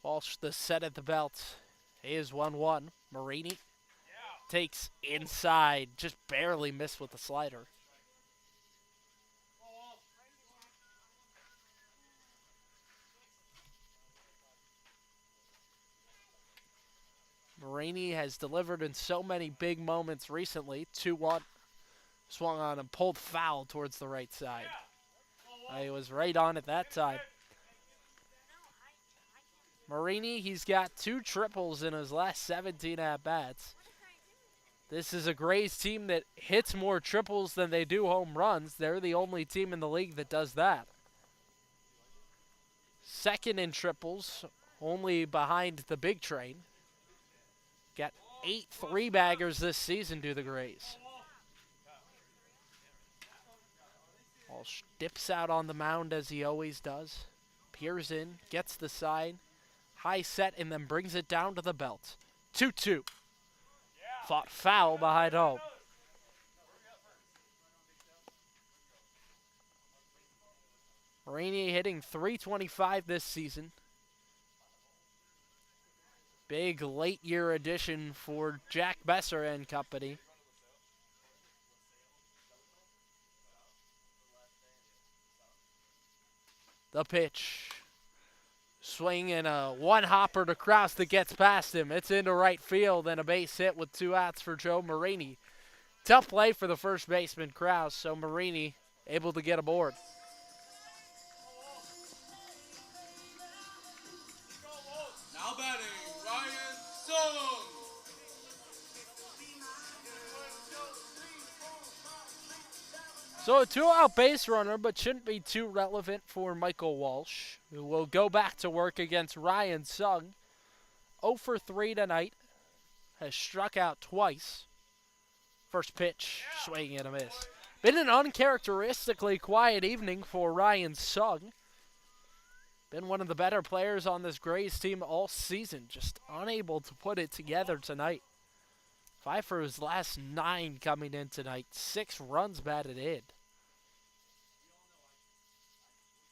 Walsh the set at the belt. He is 1-1. Marini takes inside. Just barely missed with the slider. Marini has delivered in so many big moments recently. 2-1. Swung on and pulled foul towards the right side. He was right on at that time. Marini, he's got 2 triples in his last 17 at-bats. This is a Grays team that hits more triples than they do home runs. They're the only team in the league that does that. Second in triples, only behind the Big Train. Got 8 3-baggers this season to the Grays. Walsh dips out on the mound as he always does. Peers in, gets the side. High set and then brings it down to the belt. 2-2. Fought foul behind home. Marini hitting .325 this season. Big late year addition for Jack Besser and company. The pitch. Swing and a one-hopper to Kraus that gets past him. It's into right field and a base hit with 2 outs for Joe Marini. Tough play for the first baseman, Kraus, so Marini able to get aboard. Now batting, Ryan Sung. So a 2-out base runner, but shouldn't be too relevant for Michael Walsh, who will go back to work against Ryan Sung. 0 for 3 tonight. Has struck out twice. First pitch, swing and a miss. Been an uncharacteristically quiet evening for Ryan Sung. Been one of the better players on this Grays team all season. Just unable to put it together tonight. 5 for his last 9 coming in tonight. 6 runs batted in.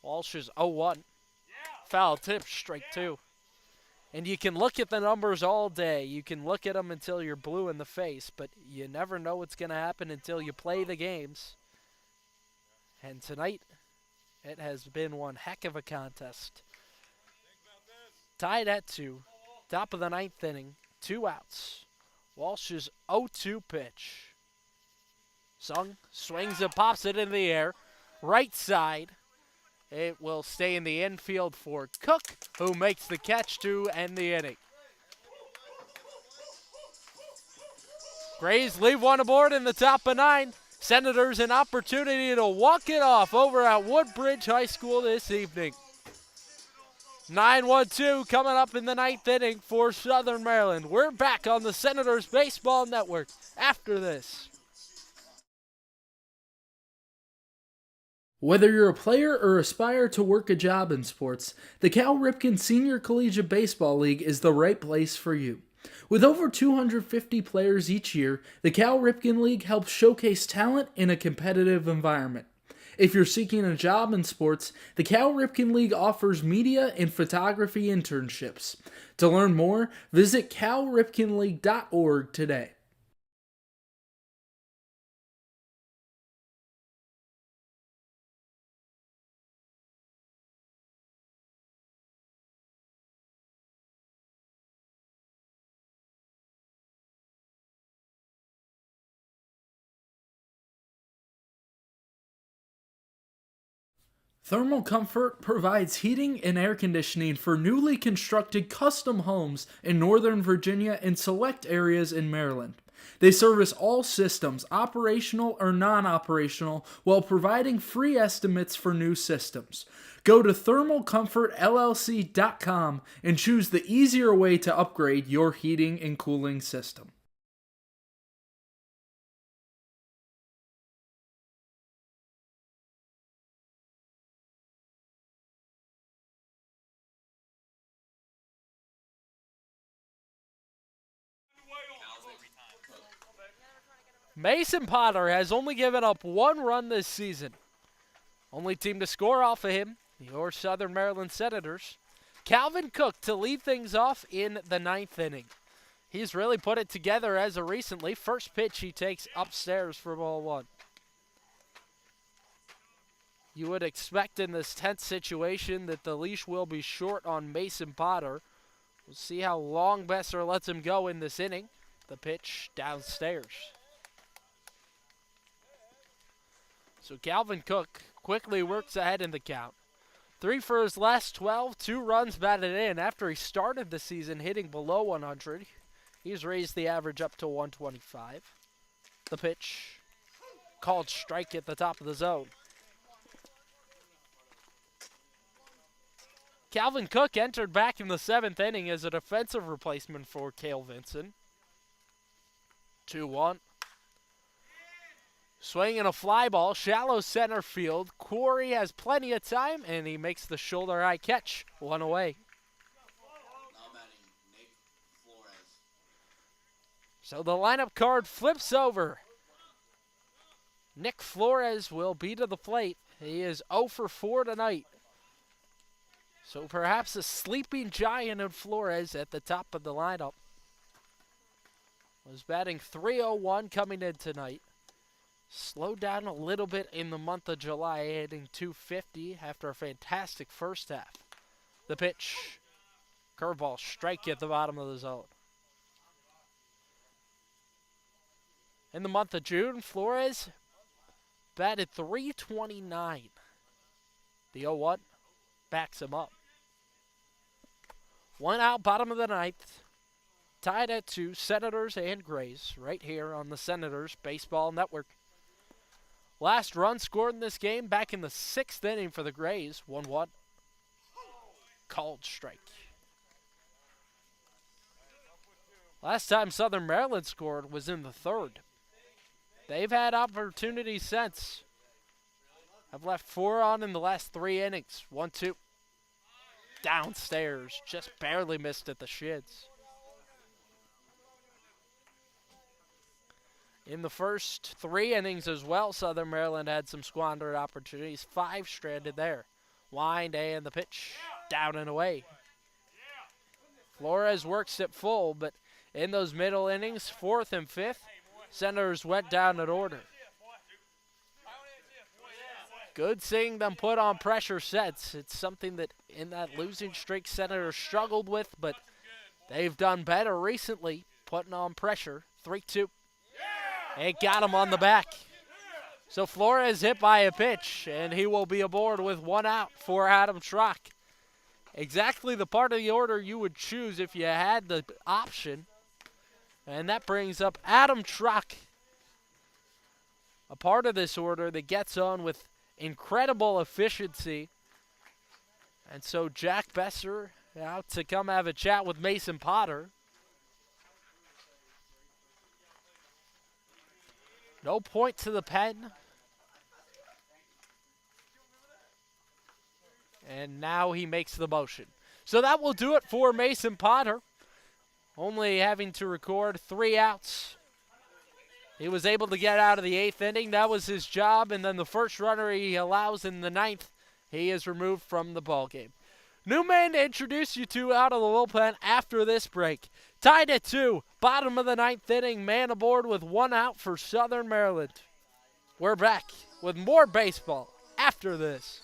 Walsh is 0-1. Foul tip, strike 2. And you can look at the numbers all day. You can look at them until you're blue in the face, but you never know what's going to happen until you play the games. And tonight, it has been one heck of a contest. Tied at 2. Top of the 9th inning. 2 outs. Walsh's 0-2 pitch. Sung swings and pops it in the air. Right side. It will stay in the infield for Cook, who makes the catch to end the inning. Grays leave one aboard in the top of 9. Senators an opportunity to walk it off over at Woodbridge High School this evening. 9-1-2 coming up in the ninth inning for Southern Maryland. We're back on the Senators Baseball Network after this. Whether you're a player or aspire to work a job in sports, the Cal Ripken Senior Collegiate Baseball League is the right place for you. With over 250 players each year, the Cal Ripken League helps showcase talent in a competitive environment. If you're seeking a job in sports, the Cal Ripken League offers media and photography internships. To learn more, visit calripkenleague.org today. Thermal Comfort provides heating and air conditioning for newly constructed custom homes in Northern Virginia and select areas in Maryland. They service all systems, operational or non-operational, while providing free estimates for new systems. Go to thermalcomfortllc.com and choose the easier way to upgrade your heating and cooling system. Mason Potter has only given up one run this season. Only team to score off of him, your Southern Maryland Senators. Calvin Cook to lead things off in the ninth inning. He's really put it together as of recently. First pitch he takes upstairs for ball one. You would expect in this tense situation that the leash will be short on Mason Potter. We'll see how long Besser lets him go in this inning. The pitch downstairs. So Calvin Cook quickly works ahead in the count. 3 for his last 12, 2 runs batted in. After he started the season hitting below 100, he's raised the average up to 125. The pitch called strike at the top of the zone. Calvin Cook entered back in the 7th inning as a defensive replacement for Cale Vinson. 2-1. Swinging a fly ball, shallow center field. Quarry has plenty of time, and he makes the shoulder high catch. 1 away. Now batting, Nick Flores. So the lineup card flips over. Nick Flores will be to the plate. He is 0 for 4 tonight. So perhaps a sleeping giant in Flores at the top of the lineup. Was batting .301 coming in tonight. Slowed down a little bit in the month of July, hitting .250 after a fantastic first half. The pitch, curveball, strike at the bottom of the zone. In the month of June, Flores batted .329. The 0-1 backs him up. 1 out, bottom of the ninth. Tied at 2, Senators and Grays, right here on the Senators Baseball Network. Last run scored in this game back in the 6th inning for the Grays, 1-1. Called strike. Last time Southern Maryland scored was in the 3rd. They've had opportunities since. Have left 4 on in the last 3 innings. 1-2. Downstairs, just barely missed at the shins. In the first 3 innings as well, Southern Maryland had some squandered opportunities. 5 stranded there. Wind and the pitch down and away. Flores works it full, but in those middle innings, 4th and 5th, Senators went down in order. Good seeing them put on pressure sets. It's something that in that losing streak Senators struggled with, but they've done better recently, putting on pressure. 3-2. It got him on the back. So Flores hit by a pitch, and he will be aboard with 1 out for Adam Schrock. Exactly the part of the order you would choose if you had the option. And that brings up Adam Schrock, a part of this order that gets on with incredible efficiency And so Jack Besser out to come have a chat with Mason Potter. No point to the pen. And now he makes the motion. So that will do it for Mason Potter. Only having to record 3 outs. He was able to get out of the 8th inning. That was his job. And then the first runner he allows in the 9th, he is removed from the ballgame. New man to introduce you to out of the bullpen after this break. Tied at 2, bottom of the 9th inning, man aboard with 1 out for Southern Maryland. We're back with more baseball after this.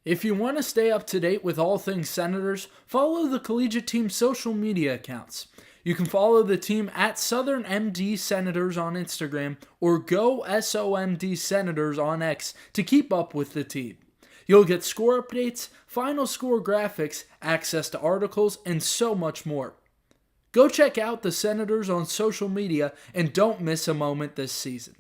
If you want to stay up to date with all things Senators, follow the collegiate team's social media accounts. You can follow the team at Southern MD Senators on Instagram or Go SOMD Senators on X to keep up with the team. You'll get score updates, final score graphics, access to articles, and so much more. Go check out the Senators on social media and don't miss a moment this season.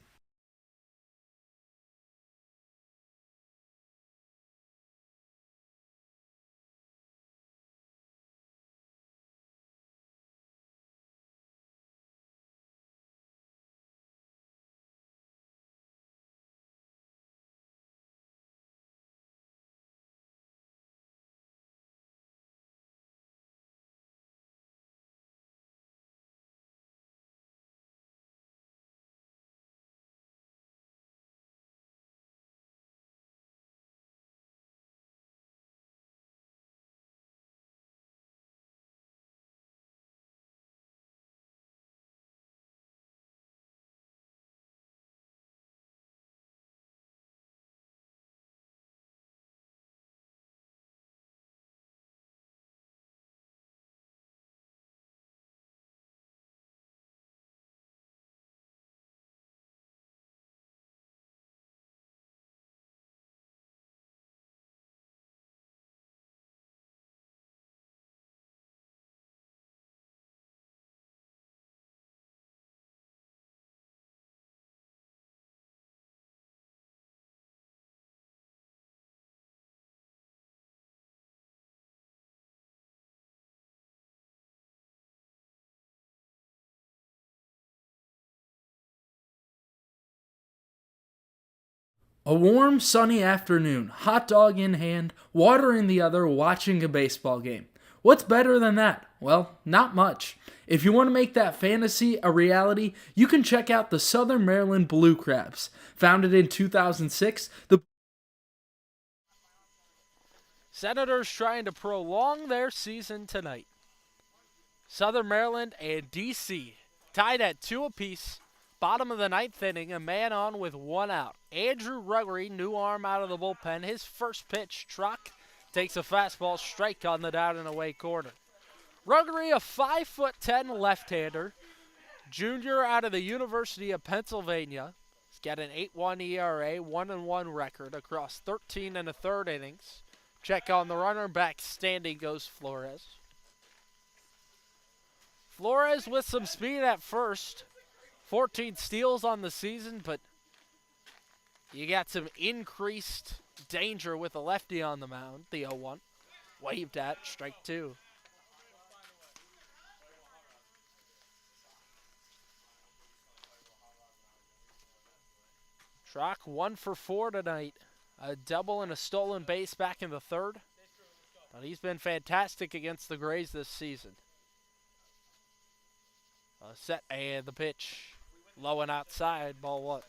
A warm, sunny afternoon, hot dog in hand, water in the other, watching a baseball game. What's better than that? Well, not much. If you want to make that fantasy a reality, you can check out the Southern Maryland Blue Crabs. Founded in 2006, the Senators trying to prolong their season tonight. Southern Maryland and DC tied at 2 apiece. Bottom of the 9th inning, a man on with 1 out. Andrew Ruggery, new arm out of the bullpen. His first pitch, truck, takes a fastball strike on the down and away corner. Ruggery, a 5'10" left-hander, junior out of the University of Pennsylvania. He's got an 8.1 ERA, 1-1 record across 13 1/3 innings. Check on the runner, back standing goes Flores. Flores with some speed at first. 14 steals on the season, but you got some increased danger with a lefty on the mound. The 0-1. Waved at, strike 2. Trock 1 for 4 tonight. A double and a stolen base back in the 3rd. But he's been fantastic against the Grays this season. Set and the pitch. Low and outside, ball 1.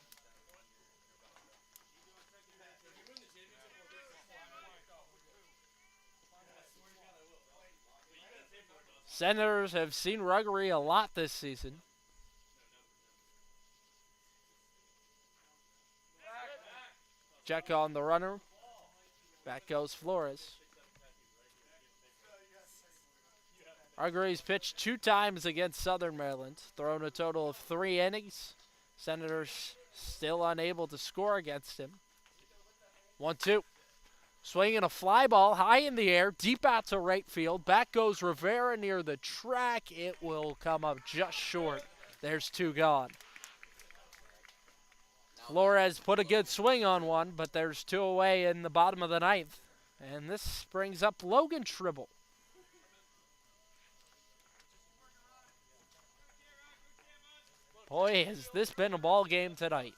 Senators have seen Ruggery a lot this season. Check on the runner. Back goes Flores. Ruggery's pitched 2 times against Southern Maryland, thrown a total of 3 innings. Senators still unable to score against him. 1-2. Swinging a fly ball high in the air, deep out to right field. Back goes Rivera near the track. It will come up just short. There's 2 gone. Flores put a good swing on one, but there's 2 away in the bottom of the 9th. And this brings up Logan Tribble. Boy, has this been a ball game tonight.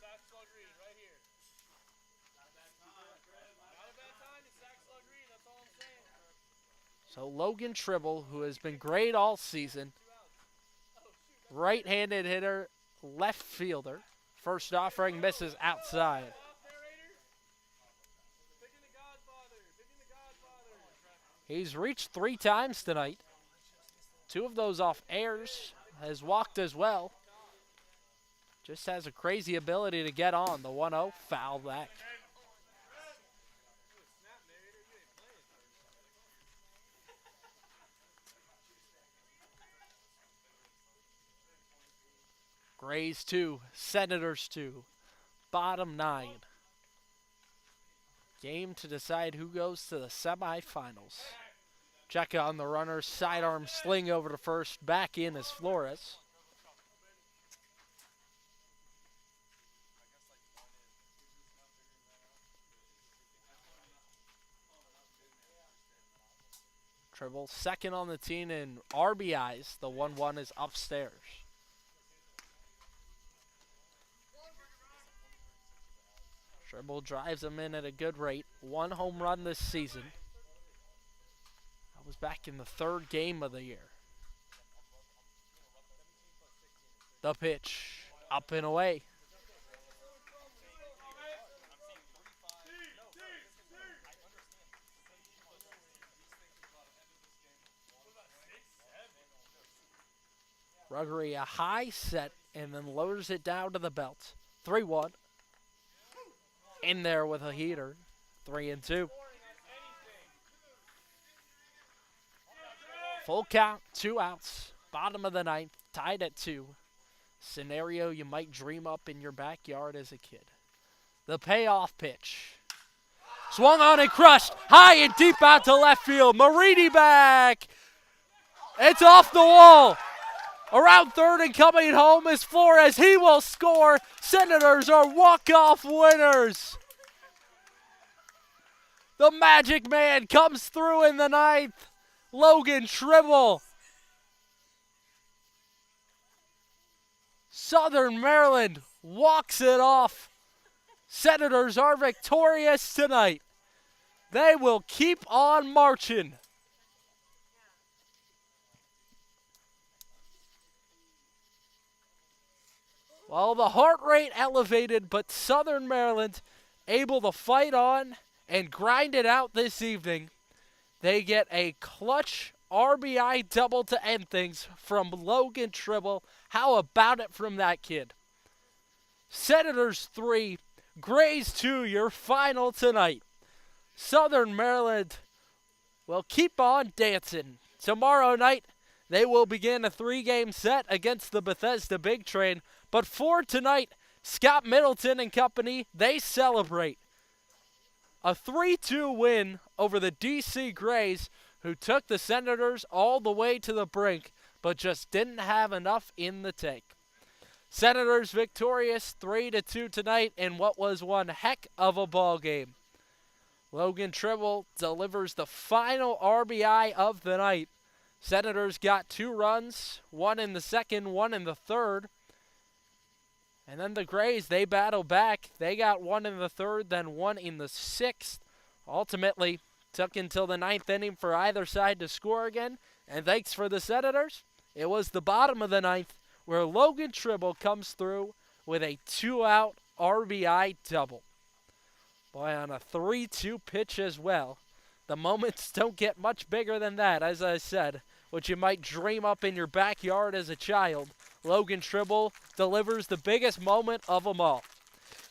So Logan Tribble, who has been great all season, right-handed hitter, left fielder. First offering misses outside. He's reached 3 times tonight. 2 of those off airs. Has walked as well. Just has a crazy ability to get on. The 1-0, foul back. Grays 2, Senators 2, bottom 9. Game to decide who goes to the semifinals. Check on the runner, sidearm sling over to first, back in is Flores. Tribble second on the team in RBIs. The 1-1 is upstairs. Tribble drives him in at a good rate. 1 home run this season. That was back in the 3rd game of the year. The pitch, up and away. Ruggery a high set and then lowers it down to the belt. 3-1. In there with a heater. 3-2. Full count, 2 outs. Bottom of the 9th, tied at 2. Scenario you might dream up in your backyard as a kid. The payoff pitch. Swung on and crushed. High and deep out to left field. Marini back. It's off the wall. Around third and coming home is Flores. He will score. Senators are walk-off winners. The Magic Man comes through in the 9th. Logan Tribble. Southern Maryland walks it off. Senators are victorious tonight. They will keep on marching. Well, the heart rate elevated, but Southern Maryland able to fight on and grind it out this evening. They get a clutch RBI double to end things from Logan Tribble. How about it from that kid? Senators 3, Grays 2, your final tonight. Southern Maryland will keep on dancing. Tomorrow night, they will begin a 3-game set against the Bethesda Big Train. But for tonight, Scott Middleton and company, they celebrate. A 3-2 win over the DC Grays, who took the Senators all the way to the brink, but just didn't have enough in the tank. Senators victorious 3-2 tonight in what was one heck of a ball game. Logan Tribble delivers the final RBI of the night. Senators got 2 runs, 1 in the 2nd, 1 in the 3rd. And then the Grays, they battle back. They got 1 in the 3rd, then 1 in the 6th. Ultimately, took until the 9th inning for either side to score again. And thanks for the Senators, it was the bottom of the 9th where Logan Tribble comes through with a 2-out RBI double. Boy, on a 3-2 pitch as well. The moments don't get much bigger than that, as I said, which you might dream up in your backyard as a child. Logan Tribble delivers the biggest moment of them all.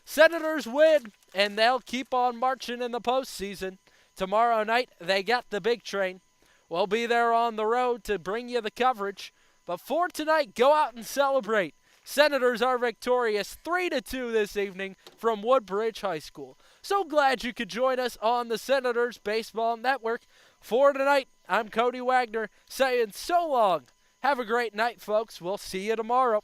Senators win, and they'll keep on marching in the postseason. Tomorrow night, they got the Big Train. We'll be there on the road to bring you the coverage. But for tonight, go out and celebrate. Senators are victorious 3-2 this evening from Woodbridge High School. So glad you could join us on the Senators Baseball Network. For tonight, I'm Cody Wagner saying so long. Have a great night, folks. We'll see you tomorrow.